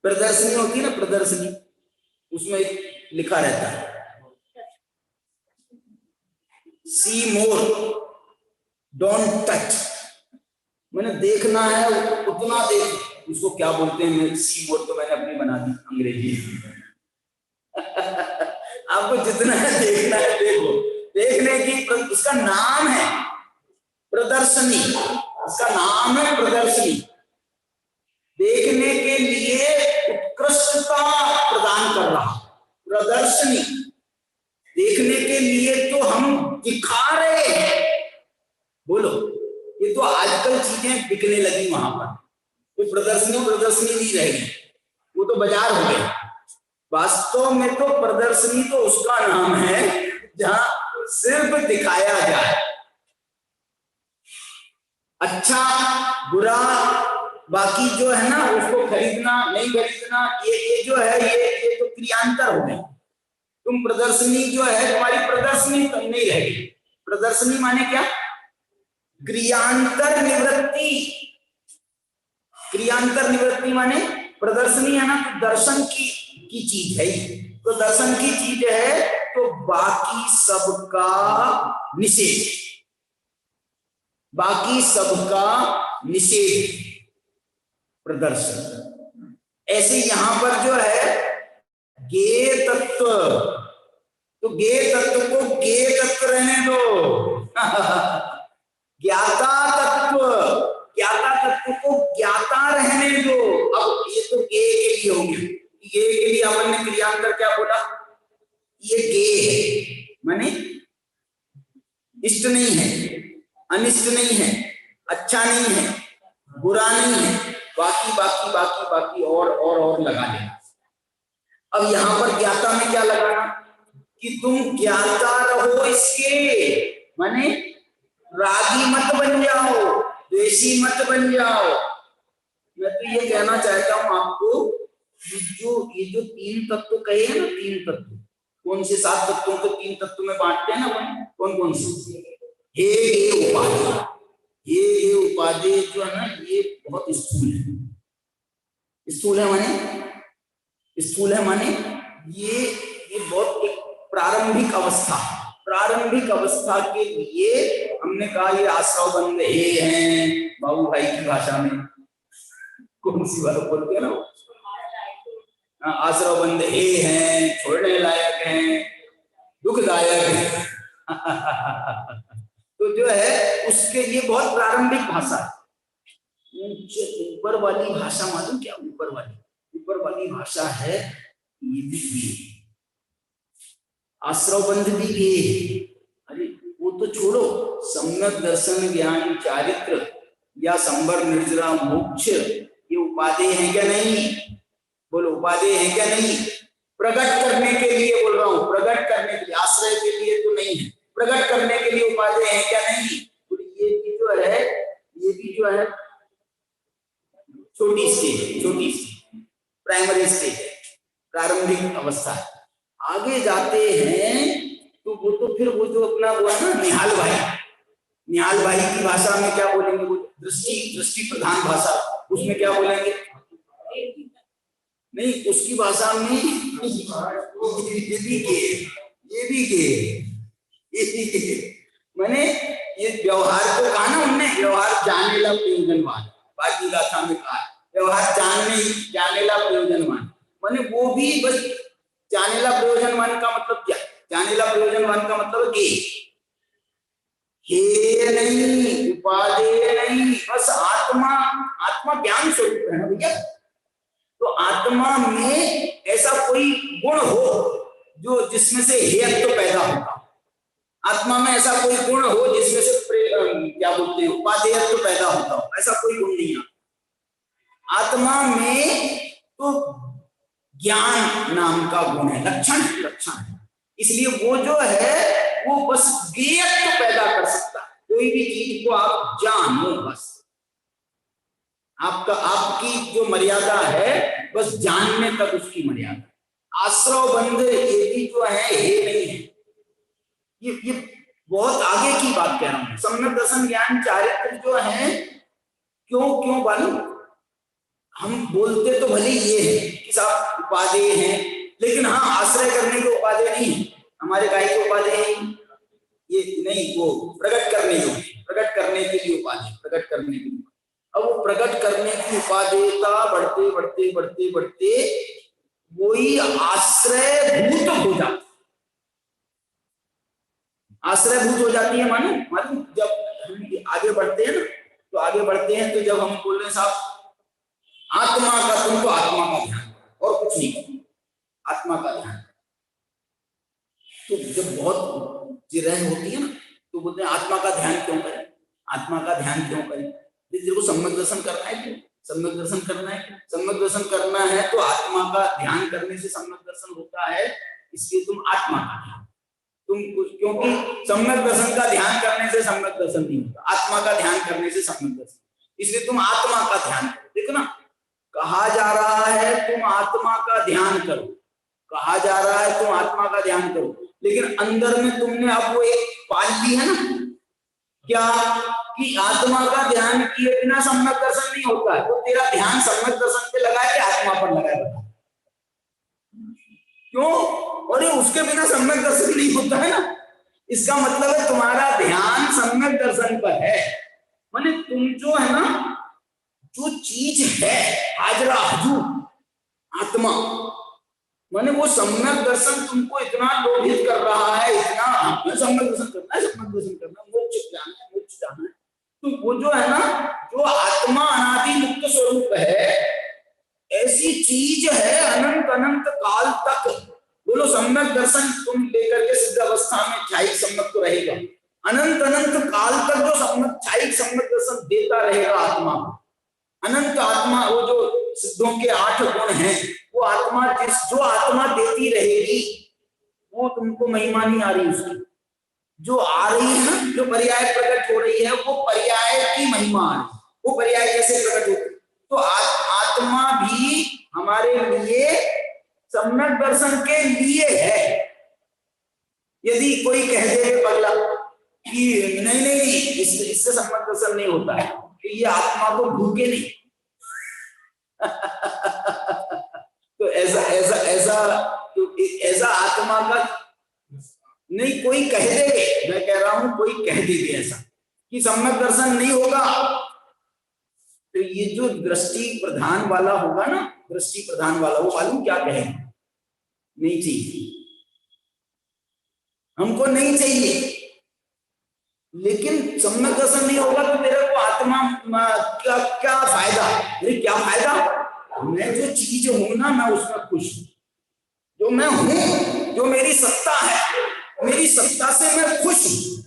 प्रदर्शनी होती है ना, प्रदर्शनी, उसमें लिखा रहता है सी मोर डोंट टच, मैंने देखना है उतना देख, उसको क्या बोलते हैं? सी मोर तो मैंने अपनी बना दी अंग्रेजी। आपको जितना है देखना है देखो, देखने की, इसका नाम है प्रदर्शनी, इसका नाम है प्रदर्शनी। देखने के लिए उत्कृष्टता प्रदान कर रहा प्रदर्शनी, देखने के लिए तो हम दिखा रहे हैं। बोलो, ये तो आजकल चीजें बिकने लगी वहां पर, तो प्रदर्शनी नहीं रहेगी, वो तो बाजार हो गए। वास्तव में तो प्रदर्शनी तो उसका नाम है जहां सिर्फ दिखाया जाए, अच्छा बुरा, बाकी जो है ना उसको खरीदना नहीं खरीदना, ये जो है ये तो क्रियांतर हो गए। तुम प्रदर्शनी जो है तुम्हारी प्रदर्शनी तो नहीं रहेगी। प्रदर्शनी माने क्या? क्रियांतर निवृत्ति। क्रियांतर निवृत्ति माने प्रदर्शनी है ना, तो दर्शन की चीज है, तो दर्शन की चीज है, तो बाकी सबका निषेध, बाकी सबका निषेध प्रदर्शन। ऐसे यहां पर जो है गे तत्व, तो गे तत्व को गे तत्व रहने दो। ज्ञाता तत्व, ज्ञाता तत्व को ज्ञाता रहने दो। अब ये तो गे के लिए हो गया, गे के लिए अपन ने क्रियांतर क्या बोला? ये गे है माने इष्ट नहीं है, अनिष्ट नहीं है, अच्छा नहीं है, बुरा नहीं है, बाकी बाकी बाकी बाकी और लगा लेना। अब यहां पर ज्ञाता में क्या लगाना कि तुम ज्ञाता रहो इसके, माने रागी मत बन जाओ, द्वेषी मत बन जाओ। मैं तो ये कहना चाहता हूं आपको, ये जो तीन तत्व कहे हैं ना, तीन तत्व, कौन से 7 तत्वों को 3 तत्वों में बांटते हैं ना अपन, कौन कौन से? हे उपाधि, ये उपाधि जो है ना ये बहुत स्थूल है। स्थूल है माने, स्थूल है माने ये बहुत एक प्रारंभिक अवस्था, प्रारंभिक अवस्था के लिए हमने कहा ये आश्रव बंद हे हैं बाबू भाई की भाषा में, कौन सी बात बोलते हैं ना, आश्रव बंद हे हैं, छोड़ने लायक हैं, दुखदायक है। तो जो है उसके लिए बहुत प्रारंभिक भाषा है। ऊपर वाली भाषा मालूम क्या? ऊपर वाली भाषा है ये भी आश्रव बंध भी ये। अरे वो तो छोड़ो, सम्यक दर्शन ज्ञान चारित्र या संबर निर्जरा मोक्ष ये उपाधि है क्या नहीं? बोलो उपाधि है क्या नहीं? प्रकट करने के लिए बोल रहा हूँ, प्रकट करने के लिए, आश्रय के लिए तो नहीं है, प्रकट करने के लिए उपाधि है क्या नहीं? ये भी जो है, ये भी जो है छोटी स्टेज, प्राइमरी स्टेज है, प्रारंभिक अवस्था है। आगे जाते हैं तो वो तो फिर वो जो अपना वो है ना निहाल भाई की भाषा में क्या बोलेंगे? वो दृष्टि प्रधान भाषा, उसमें क्या बोलेंगे? नहीं, उसकी भाषा में ये भी मैंने ये व्यवहार को कहा ना उनने, व्यवहार जाने ला प्रयोजनवान, बाकी गाथा में कहा व्यवहार जाने ला प्रयोजनवान, मैंने वो भी बस जाने ला प्रयोजनवान का मतलब क्या? जाने ला प्रयोजनवान का मतलब हे नहीं, उपादेय नहीं, बस आत्मा ज्ञान स्वरूप है ना भैया। तो आत्मा में ऐसा कोई गुण हो जो जिसमें से हेयत्व पैदा होता, आत्मा में ऐसा कोई गुण हो जिसमें से क्या बोलते हैं उपादेयत्व पैदा होता हो, ऐसा कोई गुण नहीं है आत्मा में। तो ज्ञान नाम का गुण है, लक्षण है, इसलिए वो जो है वो बस ज्ञेयत्व पैदा कर सकता है। कोई भी चीज को आप जानो, बस आपकी जो मर्यादा है बस जानने तक उसकी मर्यादा। आश्रव बंध ये भी जो है ये नहीं है, ये बहुत आगे की बात कह रहा हूं। सम्यक दर्शन ज्ञान चारित्र जो है क्यों मालूम, हम बोलते तो भले ये है कि साहब उपादेय हैं, लेकिन हाँ आश्रय करने के उपादेय नहीं है, हमारे गाय के उपादेय नहीं, ये नहीं, वो प्रकट करने के लिए उपादेय, प्रकट करने के लिए। अब वो प्रकट करने की उपादेयता बढ़ते वही आश्रय भूत हो जाती है। मालूम जब हम आगे बढ़ते हैं ना, तो जब हम बोल रहे हैं साहब आत्मा का, तुमको आत्मा का ध्यान और कुछ नहीं, आत्मा का ध्यान। तो जब बहुत जिरह होती है ना तो बोलते हैं आत्मा का ध्यान क्यों करें? देखो सम्यक दर्शन करना है, क्यों सम्यक दर्शन करना है तो आत्मा का ध्यान करने से सम्यक दर्शन होता है, इसलिए तुम आत्मा का ध्यान, क्योंकि सम्यक दर्शन का ध्यान करने से सम्यक दर्शन नहीं होता, आत्मा का ध्यान करने से सम्यक दर्शन, इसलिए तुम आत्मा का ध्यान करो। देखो ना, कहा जा रहा है तुम आत्मा का ध्यान करो, लेकिन अंदर में तुमने अब वो एक पाल ली है ना, क्या कि आत्मा का ध्यान किए बिना सम्यक दर्शन नहीं होता है। तो तेरा ध्यान सम्यक दर्शन पे लगा है कि आत्मा पर लगा है? क्यों? और ये उसके बिना सम्यक दर्शन नहीं होता है ना। इसका मतलब है तुम्हारा ध्यान सम्यक दर्शन पर है, माने तुम जो है ना, जो चीज है हाजरा हजूर आत्मा, माने वो सम्यक दर्शन तुमको इतना लोभित कर रहा है, इतना सम्यक दर्शन करना, मोक्ष जाना है। तो वो जो है ना, जो आत्मा अनादि मुक्त स्वरूप है, ऐसी चीज है अनंत काल तक। बोलो सम्यक दर्शन तुम लेकर के सिद्ध अवस्था में छायिक सम्यक तो रहेगा, अनंत काल तक जो छायिक सम्यक दर्शन देता रहेगा आत्मा। अनंत आत्मा, वो जो सिद्धों के 8 गुण हैं, वो आत्मा जो आत्मा देती रहेगी, वो तुमको महिमा नहीं आ रही उसकी, जो आ रही है ना, जो पर्याय प्रकट हो रही है, वो पर्याय की महिमा आ रही है। वो पर्याय कैसे प्रकट होती है? तो आत्मा भी हमारे लिए सम्यक दर्शन के लिए है, यदि कोई कह दे पगला कि नहीं नहीं नहीं इससे सम्यक दर्शन नहीं होता है, कि ये आत्मा को भूखे नहीं तो ऐसा आत्मा का नहीं कोई कह दे, मैं कह रहा हूं कोई कह दे ऐसा कि सम्यक दर्शन नहीं होगा, तो ये जो दृष्टि प्रधान वाला होगा ना, दृष्टि प्रधान वाला, वो मालूम क्या कहे, नहीं चाहिए, हमको नहीं चाहिए, लेकिन सम्यक दर्शन नहीं होगा तो मेरे को आत्मा क्या फायदा, अरे क्या फायदा, मैं जो चीज हूं ना मैं उसमें खुश हूं, जो मैं हूं, जो मेरी सत्ता है, मेरी सत्ता से मैं खुश हूं।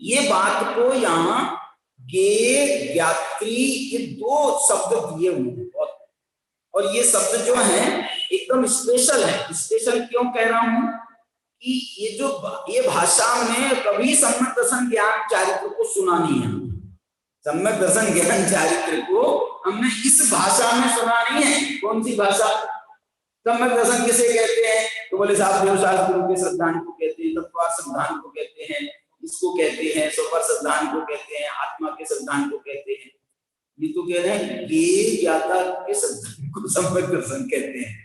ये बात को यहाँ ज्ञेय ज्ञात्री ये दो शब्द दिए हुए हैं, और ये शब्द जो है एकदम स्पेशल है। स्पेशल क्यों कह रहा हूं कि ये भाषा में कभी सम्यक दर्शन ज्ञान चारित्र को सुना नहीं है। सम्यक दर्शन ज्ञान चारित्र को हमने इस भाषा में सुना नहीं है। कौन सी भाषा? सम्यक दर्शन किसे कहते हैं? तो बोले साहब देवशास्त्र गुरु के श्रद्धान को कहते हैं, तत्वार श्रद्धान को कहते हैं, इसको कहते हैं, स्वपर श्रद्धान को कहते हैं, आत्मा के श्रद्धान को कहते हैं। ये तो कह रहे हैं ज्ञेय ज्ञाता के श्रद्धान को सम्यक दर्शन कहते हैं।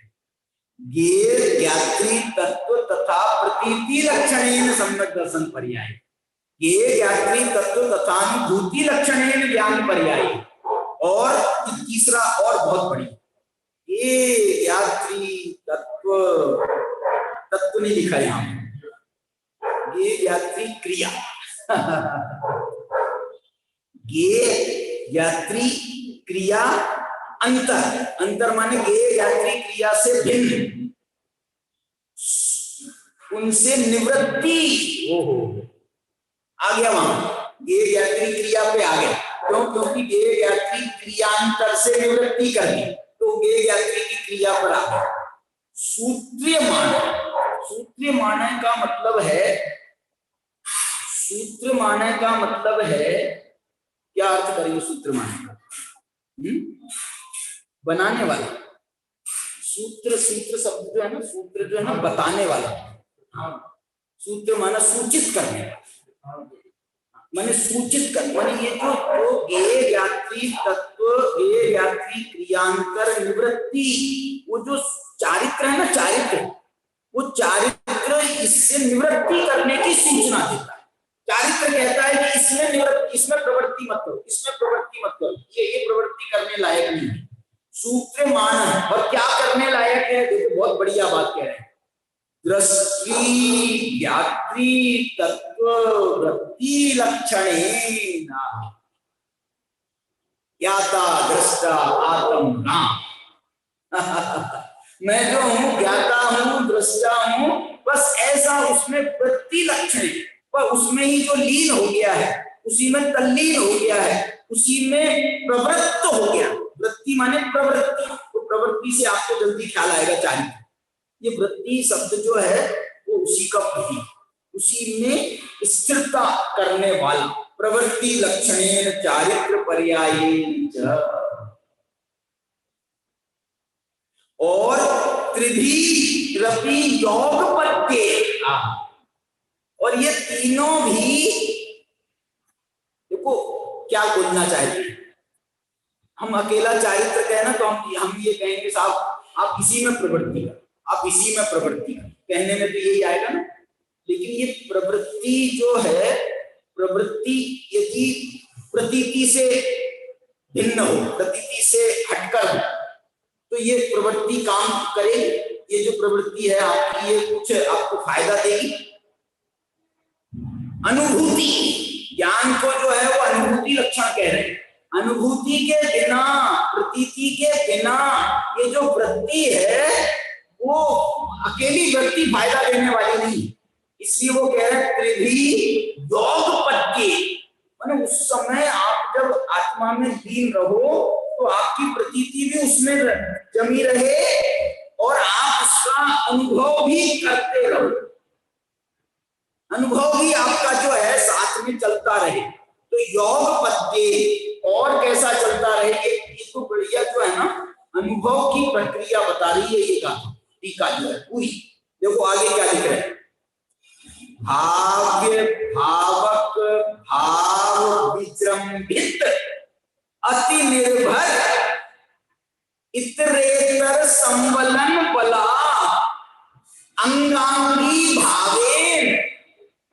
ज्ञेय ज्ञात्री तत्व तथा प्रतीति लक्षणेन सम्यक दर्शन पर्याय, ज्ञेय ज्ञात्री तत्व तथा अनुभूति लक्षणेन ज्ञान पर्याय। और तीसरा और बहुत बड़ी, ज्ञेय ज्ञात्री तत्व नहीं लिखा यहां, ज्ञेय ज्ञात्री क्रिया ज्ञेय ज्ञात्री क्रिया अंतर माने ज्ञेय ज्ञात्री क्रिया से भिन्न, उनसे निवृत्ति। ओहो आ गया वहां, ज्ञेय ज्ञात्री क्रिया पे आ गया। क्यों? क्योंकि ज्ञेय ज्ञात्री क्रियांतर से निवृत्ति करनी, तो ज्ञेय ज्ञात्री की क्रिया पर आ गया। सूत्रीयमाण, सूत्रीयमाण का मतलब है, सूत्रमाण का मतलब है, क्या अर्थ करेंगे सूत्रमाण का? बनाने वाला। सूत्र शब्द जो है ना, सूत्र जो है ना बताने वाला। हाँ, सूत्र माना सूचित करने, माने सूचित कर, माने ये जो ज्ञेय ज्ञात्री तत्व, ज्ञेय ज्ञात्री क्रियांतर निवृत्ति, वो जो चारित्र है ना, चारित्र, वो चारित्र इससे निवृत्ति करने की सूचना देता है। चारित्र कहता है कि इसमें प्रवृत्ति मत करो, इसमें प्रवृत्ति मत करो, ये प्रवृत्ति करने लायक नहीं है। सूत्र मान है, और क्या करने लायक है? देखो बहुत बढ़िया बात कह रहे हैं, दृष्टि ज्ञात्री तत्व वृत्ति लक्षणेन ज्ञाता दृष्टा आत्म नाम मैं जो हूं ज्ञाता हूं, दृष्टा हूं, बस ऐसा उसमें वृत्ति लक्षण, पर उसमें ही जो लीन हो गया है, उसी में तल्लीन हो गया है, उसी में प्रवृत्त हो गया। वृत्ति माने प्रवृत्ति, तो प्रवृत्ति से आपको जल्दी ख्याल आएगा चारित्र। ये वृत्ति शब्द जो है वो उसी का प्रतीक, उसी में स्थिरता करने वाला। प्रवृत्ति लक्षणेन चारित्र पर्यायेन च, और त्रिभिरपि योगपत्ये, और ये तीनों भी देखो क्या बोलना चाहते हैं। हम अकेला चारित्र कहे ना तो हम ये कहेंगे साहब आप इसी में प्रवृत्ति कर, आप इसी में प्रवृत्ति कर, कहने में तो यही आएगा ना। लेकिन ये प्रवृत्ति जो है, प्रवृत्ति यदि प्रतीति से भिन्न हो, प्रतीति से हटकर हो, तो ये प्रवृत्ति काम करेगी। ये जो प्रवृत्ति है आपकी, ये कुछ आपको फायदा देगी। अनुभूति, ज्ञान को जो है वो अनुभूति लक्षण कह रहे हैं। अनुभूति के बिना, प्रतीति के बिना ये जो वृत्ति है वो अकेली वृत्ति फायदा देने वाली नहीं। इसलिए वो कह रहे हैं त्रिभी योगपत्ये, माने उस समय आप जब आत्मा में लीन रहो तो आपकी प्रतीति भी उसमें जमी रहे और आप उसका अनुभव भी करते रहो, अनुभव भी आपका जो है साथ में चलता रहे। तो योग पद्ये और कैसा चलता रहे, ये तो बढ़िया जो है ना अनुभव की प्रक्रिया बता रही है ये गाथा, टीका जो है पूरी। देखो आगे क्या लिख रहे हैं, भाव्य भावक भाव विजृंभित अति निर्भर इतरेतर संवलन बला अंगांगी भावेन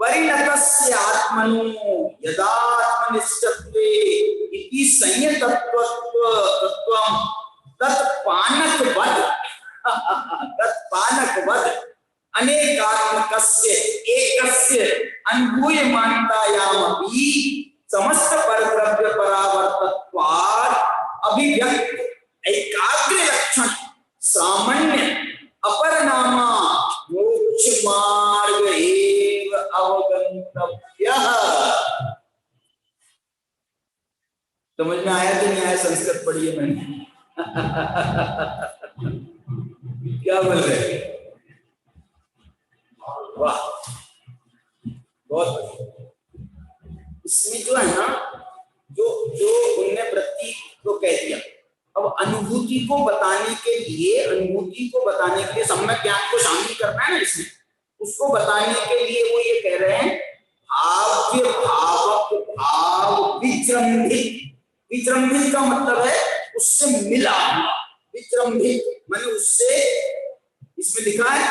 परिणतस्य आत्मनो यदात्मनिष्ठत्वे इति संयतत्वम तत्पानकवद अनेकात्मकस्य एकस्य अनुभूयमानतायामपि समस्त परद्रव्य परावर्तत्वात् अभिव्यक्त एकाग्र लक्षण सामान्य अपरनामा मोक्ष मार्ग एव अवगंतव्यः। समझ में आया कि नहीं आया? संस्कृत पढ़ी है मैंने। क्या बोल रहे? वाह, बहुत बढ़िया। इसमें जो है ना, जो उनने वृत्ति को कह दिया, अब अनुभूति को बताने के लिए सम्यक ज्ञान को शामिल करना है ना इसमें, उसको बताने के लिए वो ये कह रहे हैं भाव्य भावक भाव विजृंभित। विजृंभित का मतलब है उससे मिला हुआ, विजृंभित माने उससे, इसमें लिखा है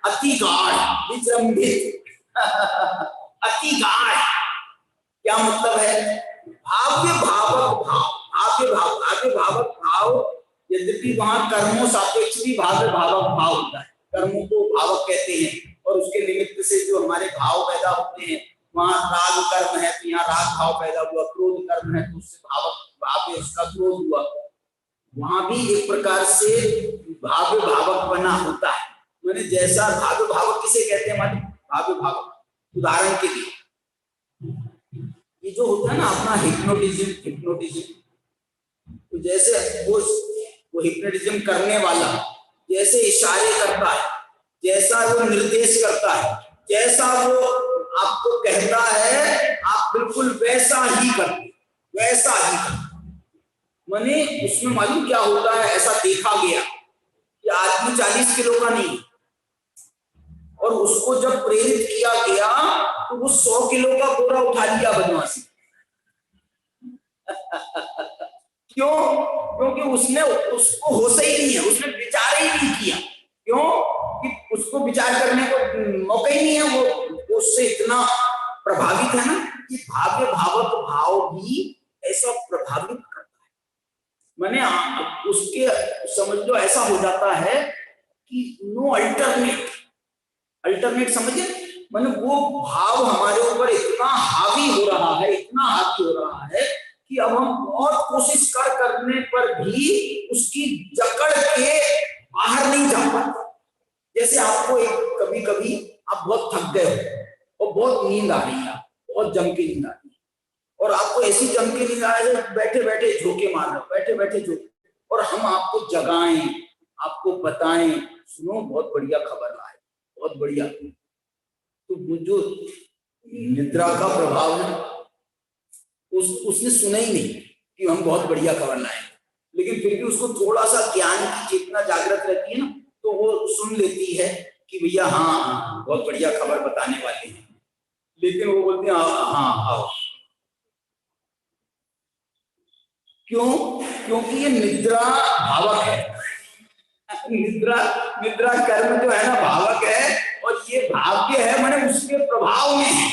अति गाढ़, विजृंभित अति गाढ़। क्या मतलब है? भाव्य भावक भाव, भाव्य भावक भाव, यद्यपि वहां कर्मों सापेक्ष भी भाव्य भावक भाव होता है, कर्मों को भावक कहते हैं, और उसके निमित्त से जो हमारे भाव पैदा होते हैं, वहां राग कर्म है तो यहाँ राग भाव पैदा हुआ, क्रोध कर्म है तो उससे भावक भाव्य उसका क्रोध हुआ, वहां भी एक प्रकार से भाव्य भावक बना होता है। मैंने जैसा भाव्य भावक किसे कहते हैं? भाव्य भावक उदाहरण के लिए ये जो होता है ना अपना हिप्नोटिज्म, तो जैसे वो हिप्नोटिज्म करने वाला जैसे इशारे करता है, जैसा वो निर्देश करता है, जैसा वो आपको कहता है, आप बिल्कुल वैसा ही करते। माने उसमें मालूम क्या होता है? ऐसा देखा गया कि आदमी 40 किलो का नहीं, और उसको जब प्रेरित किया गया तो वो 100 किलो का बोरा उठा लिया बदमाशी। क्यों? क्योंकि उसको होश ही नहीं है, उसने विचार ही नहीं किया। क्यों? कि उसको विचार करने को मौका ही नहीं है, वो उससे इतना प्रभावित है ना। कि भाव्य भावक भाव भी ऐसा प्रभावित करता है, माने उसके समझ लो ऐसा हो जाता है कि नो अल्टरनेट समझे, माने वो भाव हमारे ऊपर इतना हावी हो रहा है कि अब हम बहुत कोशिश करने पर भी उसकी जकड़ के बाहर नहीं जा पाते। जैसे आपको कभी कभी आप बहुत थक गए हो और बहुत नींद आ रही है, बहुत जम के नींद आ रही है, और आपको ऐसी जम के नींद आ रही है, बैठे बैठे झोंके मार रहे हो, और हम आपको जगाएं, आपको बताएं, सुनो बहुत बढ़िया खबर आए, बहुत बढ़िया। तो वो जो निद्रा का प्रभाव है, उसने सुना ही नहीं कि हम बहुत बढ़िया खबर लाए, लेकिन फिर भी उसको थोड़ा सा ज्ञान की चेतना जागृत रहती है ना, तो वो सुन लेती है कि भैया हाँ बहुत बढ़िया खबर बताने वाले हैं, लेकिन वो बोलते हैं हाँ आओ। क्यों? क्योंकि ये निद्रा भावक है। निद्रा कर्म जो है ना भावक है, और ये भाव्य है, माने उसके प्रभाव में है,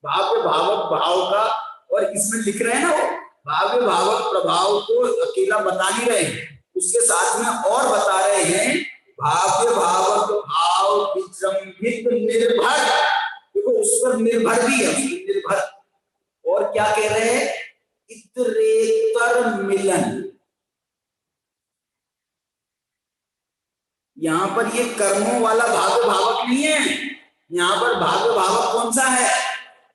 भाव्य भावक भाव का। और इसमें लिख रहे हैं ना, वो भाव्य भावक प्रभाव को अकेला बता नहीं रहे हैं, उसके साथ में और बता रहे हैं भाव्य भावक भाव विजृंभित निर्भर। देखो उस पर निर्भर भी है, निर्भर। और क्या कह रहे हैं? इतरेतर मिलन। यहां पर ये कर्मों वाला भाव्य भावक नहीं है, यहां पर भाव्य भावक कौन सा है?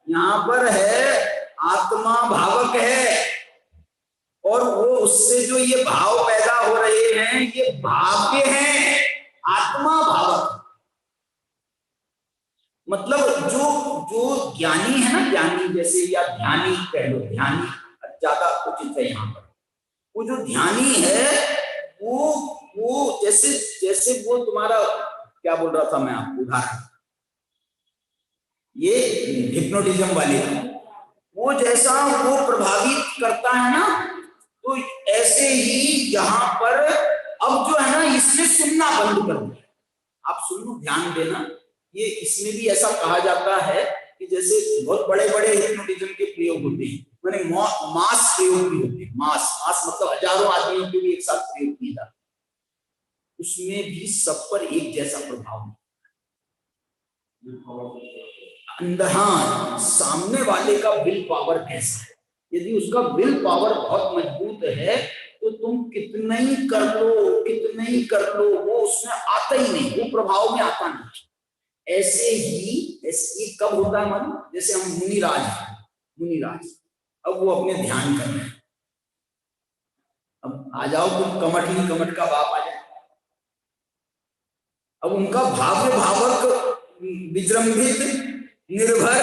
यहां पर है आत्मा भावक है, और वो उससे जो ये भाव पैदा हो रहे हैं ये भाव्य हैं, आत्मा भावक। मतलब जो ज्ञानी है ना, ज्ञानी जैसे, या ध्यानी कह लो, ध्यानी ज्यादा उचित है यहाँ पर। वो जो ध्यानी है वो जैसे वो तुम्हारा क्या बोल रहा था मैं आपको, उदाहरण ये हिप्नोटिज्म वाले वो जैसा वो प्रभावित करता है ना, तो ऐसे ही यहाँ पर अब जो है ना इसने सुनना बंद कर दिया। आप सुनो, ध्यान देना, ये इसमें भी ऐसा कहा जाता है कि जैसे बहुत बड़े बड़े हिप्नोटिज्म के प्रयोग होते हैं, मैंने मास प्रयोग भी होते हैं, मास मतलब हजारों आदमियों के भी एक साथ प्रयोग किया जाता है, उसमें भी सब पर एक जैसा प्रभाव अंदर। हाँ, सामने वाले का विल पावर कैसा है, यदि उसका विल पावर बहुत मजबूत है तो तुम कितना ही कर लो वो उसमें आता ही नहीं, वो प्रभाव में आता नहीं। ऐसे ही कब होता है मालूम, जैसे हम मुनिराज अब वो अपने ध्यान कर रहे हैं, अब आ जाओ तुम कमट का बाप आ जाए, अब उनका भाव्य भावक विजृंभित निर्भर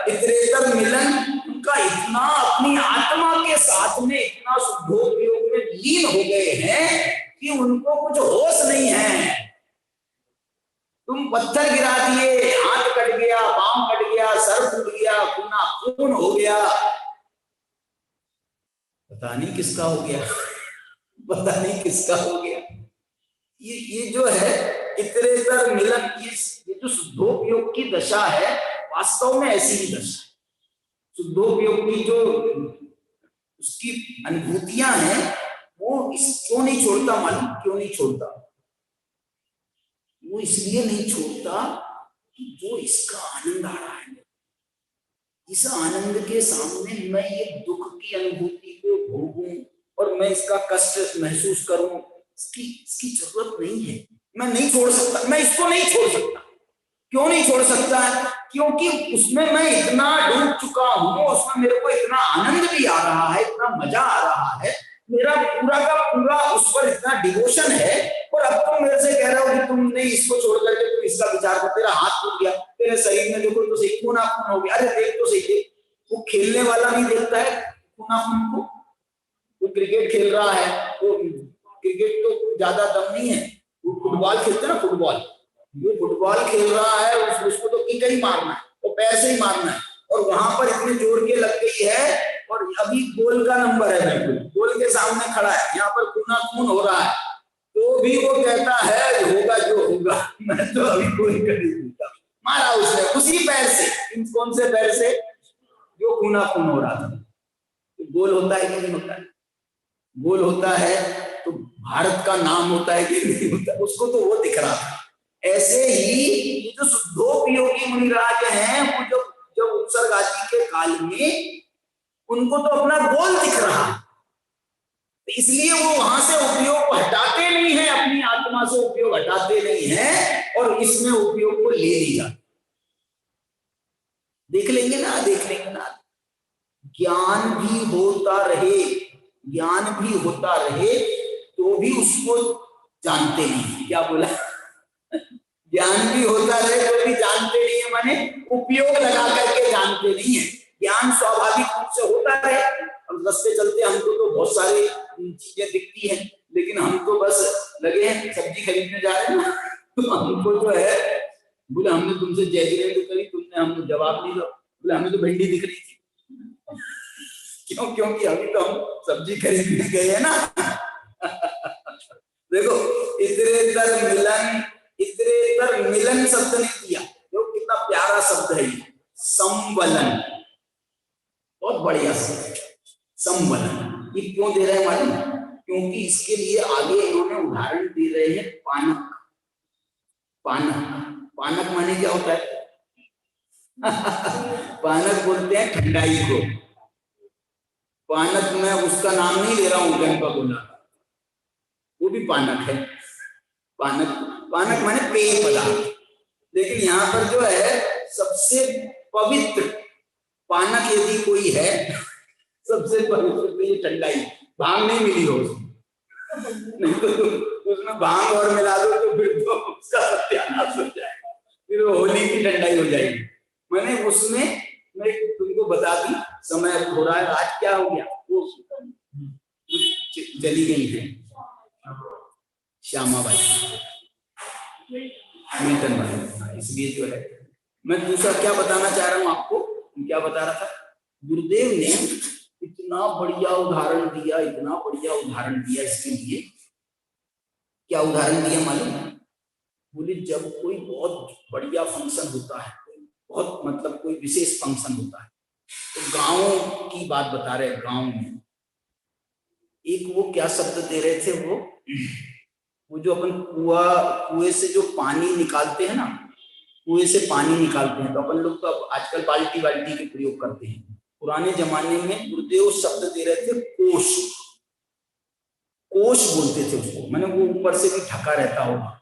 इतरेतर मिलन, उनका इतना अपनी आत्मा के साथ में इतना शुद्धोपयोग में लीन हो गए हैं कि उनको कुछ होश नहीं है। तुम पत्थर गिरा दिए, हाथ कट गया, पांव कट गया, सर फूट गया, खून हो गया, पता नहीं किसका हो गया, पता नहीं किसका हो गया। ये जो है इतरेतर मिलन, ये जो शुद्धोपयोग की दशा है, वास्तव में ऐसी ही दशा है। शुद्धोपयोग की जो उसकी अनुभूतियां हैं वो क्यों नहीं छोड़ता मालूम, क्यों नहीं छोड़ता? वो इसलिए नहीं छोड़ता कि जो इसका आनंद आ रहा है, इस आनंद के सामने मैं ये दुख की अनुभूति को भोगूं और मैं इसका कष्ट महसूस करूं, इसकी जरूरत नहीं है। मैं नहीं छोड़ सकता, मैं इसको नहीं छोड़ सकता। क्यों नहीं छोड़ सकता है? क्योंकि उसमें मैं इतना डूब चुका हूं, उसमें मेरे को इतना आनंद भी आ रहा है, इतना मजा आ रहा है, मेरा पूरा का पूरा उस पर इतना डिवोशन है। और अब तुम मेरे से कह रहे हो कि तुमने इसको छोड़ करके तुम इसका विचार कर, तेरा हाथ टूट गया, तेरे शरीर में देखो तो सही खून हो गया, अरे देख तो सही, देख। वो खेलने वाला नहीं देखता है खून को, वो क्रिकेट खेल रहा है, वो क्रिकेट तो ज्यादा दम नहीं है, वो फुटबॉल खेलते ना, वो फुटबॉल खेल रहा है, उसको तो किक ही मारना है, वो पैर से ही मारना है, और वहां पर इतने जोर के लग गई है, और अभी गोल का नंबर है, बिल्कुल गोल के सामने खड़ा है, यहाँ पर खून हो रहा है, तो भी वो कहता है होगा जो होगा, मैं तो अभी गोल कर ही दूंगा। मारा उसने उसी पैर से, कौन से पैर से? जो खून हो रहा था। तो गोल होता है कि नहीं होता है? गोल होता है तो भारत का नाम होता है कि नहीं होता? उसको तो वो दिख रहा था। ऐसे ही ये जो शुद्धोपयोगी मुनिराज हैं, वो जब उत्सर्ग आदि के काल में उनको तो अपना गोल दिख रहा है, इसलिए वो वहां से उपयोग को हटाते नहीं है, अपनी आत्मा से उपयोग हटाते नहीं है, और इसमें उपयोग को ले ली जाती। देख लेंगे ना। ज्ञान भी होता रहे तो भी उसको जानते नहीं। क्या बोला? ज्ञान भी होता रहे तो भी जानते नहीं है, माने उपयोग लगा करके जानते नहीं है। ज्ञान स्वाभाविक रूप से होता रहे, और रास्ते चलते हमको तो बहुत सारी चीजें दिखती हैं, लेकिन हम तो बस लगे हैं सब्जी खरीदने जा रहे हैं ना, तो हमको जो है, बोले हमने तुमसे जय करी, तुमने हमको जवाब नहीं दिया, बोले हमें तो भिंडी दिख रही थी। क्योंकि अभी तो हम सब्जी खरीदने गए हैं ना। देखो, इतरेतर मिलन शब्द नहीं दिया, देखो कितना प्यारा शब्द है ये, संवलन, बहुत बढ़िया शब्द, संवलन। ये क्यों दे रहे हैं मालूम? क्योंकि इसके लिए आगे इन्होंने उदाहरण दे रहे हैं पानक माने क्या होता है? पानक बोलते हैं ठंडाई को। पानक मैं उसका नाम नहीं ले रहा हूं, गणपा बोला, वो भी पानक है। पानक माने पेय पदार्थ, लेकिन यहाँ पर जो है सबसे पवित्र पानक यदि कोई है, सबसे पवित्र तो ये ठंडाई। भांग नहीं मिली हो नहीं तो तुम उसमें भांग और मिला दो तो फिर तो उसका सत्यानाश हो जाएगा, फिर वो होली की ठंडाई हो जाएगी। मैंने उसमें मैं तुमको बता दी, समय हो रहा है, आज क्या हो गया, वो चली गई है श्यामा बाई मिल्टन वाली, इसलिए जो है मैं दूसरा क्या बताना चाह रहा हूं आपको, क्या बता रहा था, गुरुदेव ने इतना बढ़िया उदाहरण दिया, इतना बढ़िया उदाहरण दिया इसके लिए। क्या उदाहरण दिया मालूम है? बोले जब कोई बहुत बढ़िया फंक्शन होता है, बहुत मतलब कोई विशेष फंक्शन होता है, तो गांव की बात बता रहे, गांव में एक वो क्या शब्द दे रहे थे, वो जो अपन कुएं से जो पानी निकालते हैं ना, कुएं से पानी निकालते हैं, तो अपन लोग तो अब आजकल बाल्टी बाल्टी के प्रयोग करते हैं। पुराने जमाने में गुरुदेव शब्द दे रहे थे कोष, कोष बोलते थे उसको, मैंने वो ऊपर से भी ढका रहता होगा,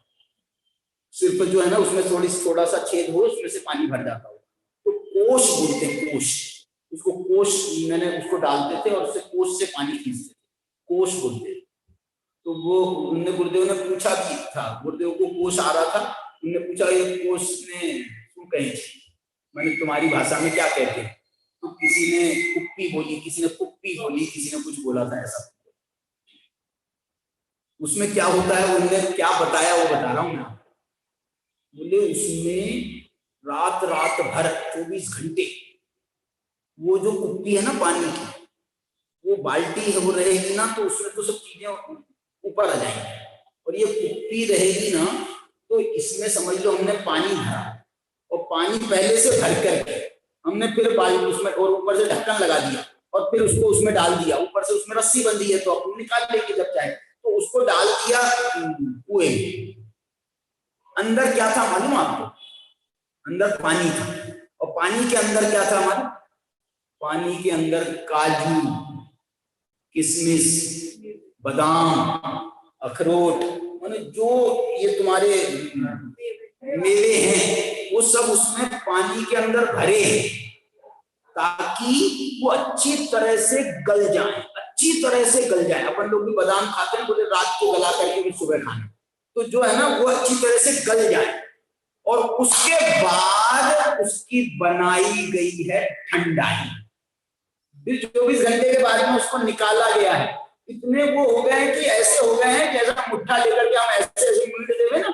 सिर्फ जो है ना उसमें थोड़ा सा छेद हो, उसमें से पानी भर जाता होगा, तो कोष बोलते हैं, कोष। उसको कोष, मैंने उसको डालते थे और उससे कोष से पानी खींचते थे, कोष बोलते थे। तो वो उनने गुरुदेव ने पूछा भी था, गुरुदेव को कोष आ रहा था, उन्होंने पूछा ये कोष में तुम कहे, मैंने तुम्हारी भाषा में क्या कहते हैं? तो किसी ने कुप्पी बोली, किसी ने कुप्पी बोली, किसी ने कुछ बोला था ऐसा। उसमें क्या होता है, उन्होंने क्या बताया वो बता रहा हूं मैं। बोले उसमें रात भर 24 घंटे वो जो कुप्पी है ना पानी की, वो बाल्टी है वो रहेगी ना, तो उसमें तो सब चीजें ऊपर आ जाएंगी, और ये कुप्पी रहेगी ना, तो इसमें समझ लो हमने पानी भरा, और पानी पहले से भर करके हमने फिर बाल्टी उसमें और ऊपर से ढक्कन लगा दिया, और फिर उसको उसमें डाल दिया, ऊपर से उसमें रस्सी बंधी है तो अपन निकाल लेंगे जब चाहे, तो उसको डाल दिया कुएं में। अंदर क्या था मालूम आपको? अंदर पानी था, और पानी के अंदर क्या था हमारे? पानी के अंदर काजू, किशमिश, बादाम, अखरोट, माने जो ये तुम्हारे मेवे हैं वो सब उसमें पानी के अंदर भरे हैं, ताकि वो अच्छी तरह से गल जाए, अच्छी तरह से गल जाए। अपन लोग भी बादाम खाते हैं, बोले रात को गला करके भी सुबह खाना, तो जो है ना वो अच्छी तरह से गल जाए, और उसके बाद उसकी बनाई गई है ठंडाई। फिर 24 घंटे के बाद में उसको निकाला गया है। इतने वो हो गए हैं कि ऐसे हो गए हैं जैसा मुट्ठा लेकर के हम ऐसे ऐसे मीट देवे ना,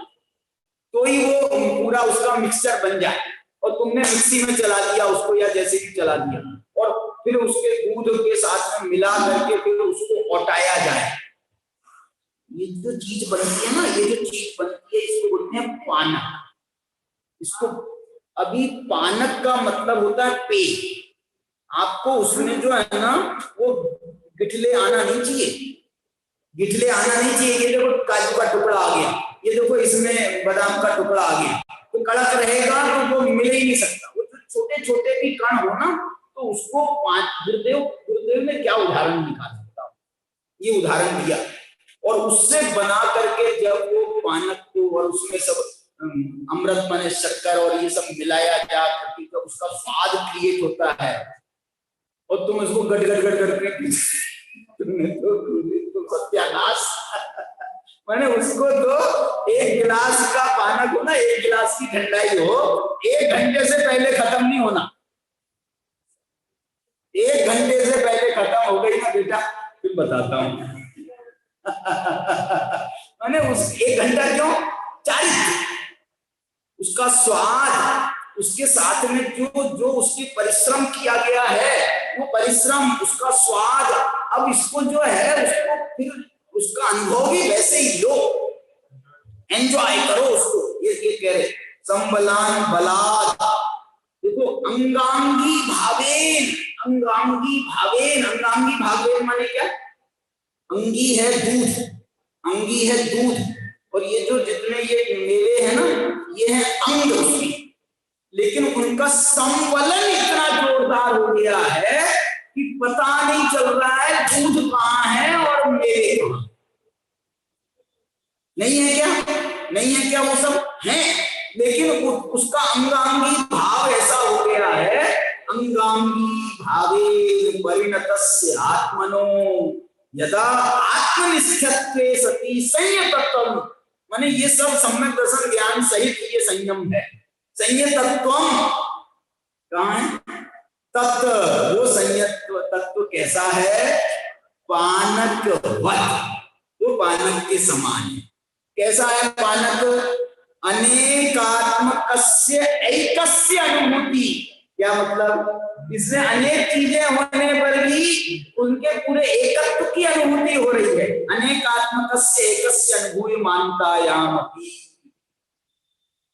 तो ही वो पूरा उसका मिक्सचर बन जाए, और तुमने मिक्सी में चला दिया उसको या जैसे भी चला दिया, और फिर उसके दूध के साथ में मिला करके फिर उसको औटाया जाए। ये जो चीज बनती है ना, ये जो चीज बनती है इसको बोलते हैं पानक। इसको अभी पानक का मतलब होता है पेय। आपको उसमें जो है ना वो गिठले आना नहीं चाहिए, गिठले आना नहीं चाहिए। ये देखो काजू का टुकड़ा आ गया, ये देखो इसमें बादाम का टुकड़ा आ गया, तो कड़क रहेगा तो वो मिल ही नहीं सकता। वो जो छोटे छोटे भी कण हो ना, तो उसको गुरुदेव ने क्या उदाहरण निकाला, ये उदाहरण दिया, और उससे बना करके जब वो पानक को और उसमें सब अमृत माने शक्कर और ये सब मिलाया जा करके तो उसका स्वाद क्रिएट होता है, और तुम इसको गट गट गट करके तो सत्यानाश। मैंने उसको तो 1 गिलास का पानक हो ना, 1 गिलास की ठंडाई हो, 1 घंटे से पहले खत्म नहीं होना। 1 घंटे से पहले खत्म हो गई ना बेटा, फिर बताता हूं। मैंने उस 1 घंटा क्यों? चारित्र, उसका स्वाद, उसके साथ में जो उसकी परिश्रम किया गया है, वो परिश्रम, उसका स्वाद, अब इसको जो है उसको फिर उसका अनुभव भी वैसे ही लो, एंजॉय करो उसको। ये कह रहे संबलान बलाद, देखो अंगांगी भावेन, अंगांगी भावेन, अंगांगी भावेन माने क्या? अंगी है दूध, अंगी है दूध, और ये जो जितने ये मेवे हैं ना, ये है अंग उसकी, लेकिन उनका संवलन इतना जोरदार हो गया है कि पता नहीं चल रहा है दूध कहाँ है और मेवे कहाँ। नहीं है क्या? नहीं है क्या? वो सब है, लेकिन उसका अंगांगी भाव ऐसा हो गया है, अंगांगी भावे परिणतस्य आत्मनो यदा आत्मनिष्ठत्वे सति संयतत्वम। माने ये सब सम्यक दर्शन ज्ञान सहित ये संयम है। संयतत्वम कहाँ है? तत्व, वो संयत्व तत्व कैसा है? पानक वत, वो पानक के समान है। कैसा है पानक? अनेकात्मकस्य एकस्य अनुभूति। क्या मतलब? इसमें अनेक चीजें होने पर भी उनके पूरे एकत्व की अनुभूति हो रही है। अनेकात्मकस्य एकस्य अनुभूयमानतायामपि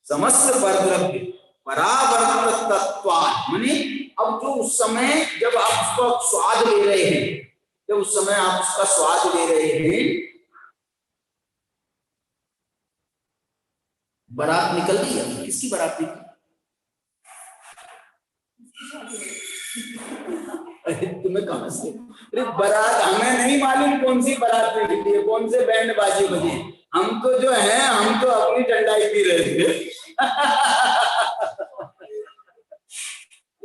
समस्त परद्रव्य परावर्तकत्वात्, माने अब जो उस समय जब आप उसका स्वाद ले रहे हैं, जब उस समय आप उसका स्वाद ले रहे हैं, बारात निकल रही है। किसकी बारात निकली? अरे तुम्हें कहां से? अरे बारात हमें नहीं मालूम कौन सी बारात निकली है, कौन से बैंड बाजे बजे। हम तो जो है, हम तो अपनी डंडाई पी रहे थे।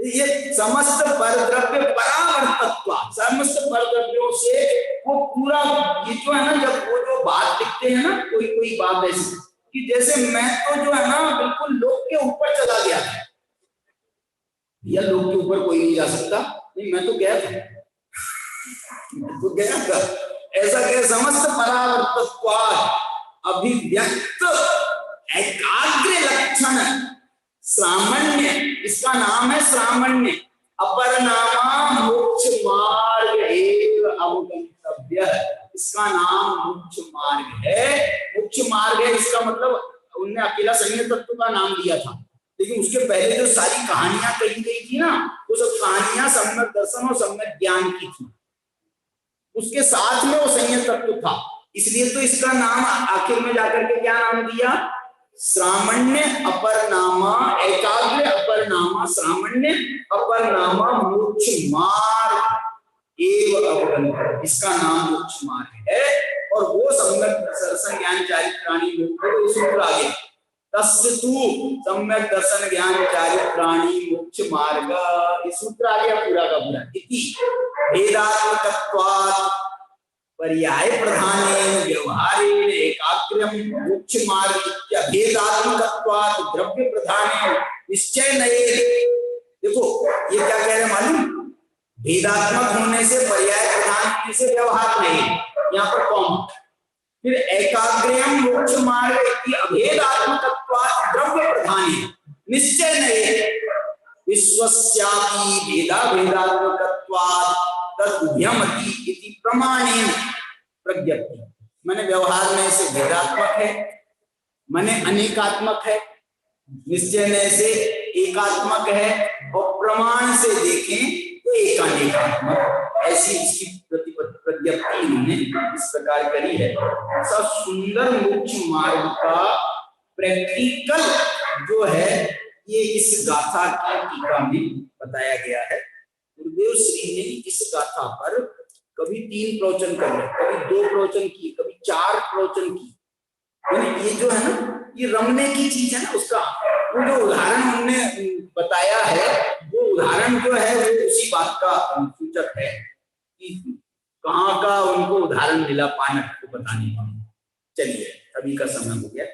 ये समस्त परद्रव्य परावर्तत्व, समस्त परद्रव्यों से वो पूरा, ये जो है ना, जब वो जो बात लिखते हैं ना, कोई कोई बात ऐसी कि जैसे मैं तो जो है ना बिल्कुल लोग के ऊपर चला गया था। या लोग के ऊपर कोई नहीं जा सकता, नहीं मैं तो गया था, मैं तो गया था। ऐसा क्या? समस्त परावर्तत्व अभिव्यक्त एकाग्र लक्षण सामान्य, इसका नाम है सामान्य। अपर नामा मोक्ष मार्ग एव अवगंतव्य, इसका नाम मोक्ष मार्ग है। मोक्ष मार्ग है, इसका मतलब उनने अकेला संयम तत्व का नाम दिया था, लेकिन उसके पहले जो सारी कहानियां कही गई थी ना, वो सब कहानियां सम्यक दर्शन और सम्यक ज्ञान की थी। उसके साथ में वो संयम तत्व था, इसलिए तो इसका नाम आखिर में जाकर के क्या नाम दिया? श्रामण्य अपर नामा, एकाग्र अपर नामा श्रामण्य, अपर नामा मोक्ष मार्ग एव अवगंतव्य, इसका नाम मोक्ष मार्ग है। और वो सम्यक दर्शन ज्ञान चारित्राणी मोक्ष सूत्र आगे, तस्तु सम्यक दर्शन ज्ञान चारित्राणी मोक्ष मार्ग, ये सूत्र आ गया पूरा का पूरा। इति भेदात्मकत्वात् पर्याय प्रधानेन व्यवहारेण एकाग्र्यम मोक्ष मार्ग इत्यभेदात्मकत्वात् द्रव्य प्रधानेन निश्चय नये। देखो ये क्या कह रहे मालूम? भेदात्मक होने से, पर्याय प्रधान होने से व्यवहार नहीं, यहाँ पर कौन? फिर एकाग्र्यम मोक्ष मार्ग इति अभेदात्मकत्वात् द्रव्य प्रधानेन निश्चय नये विश्वस्यापि भेदा भेदात्मकत्वात् तदुभयमति इति प्रमाणेन प्रज्ञप्ति। माने व्यवहार में से भेदात्मक है, माने अनेकात्मक है, निश्चय से एकात्मक है, और प्रमाण से देखें तो एकानेकात्मक। ऐसी इसकी प्रज्ञप्ति इन्होंने इस प्रकार करी है। सब सुंदर मोक्ष मार्ग का प्रैक्टिकल जो है ये इस गाथा की टीका में बताया गया है। गुरुदेव श्री ने इस गाथा पर कभी 3 प्रवचन कर रहे, कभी 2 प्रवचन की, कभी 4 प्रवचन की। ये जो है ना, ये रमने की चीज है ना, उसका वो जो उदाहरण हमने बताया है, वो उदाहरण जो है वो उसी बात का सूचक है कि कहाँ का उनको उदाहरण मिला पानक को बताने का। चलिए अभी का समय हो गया।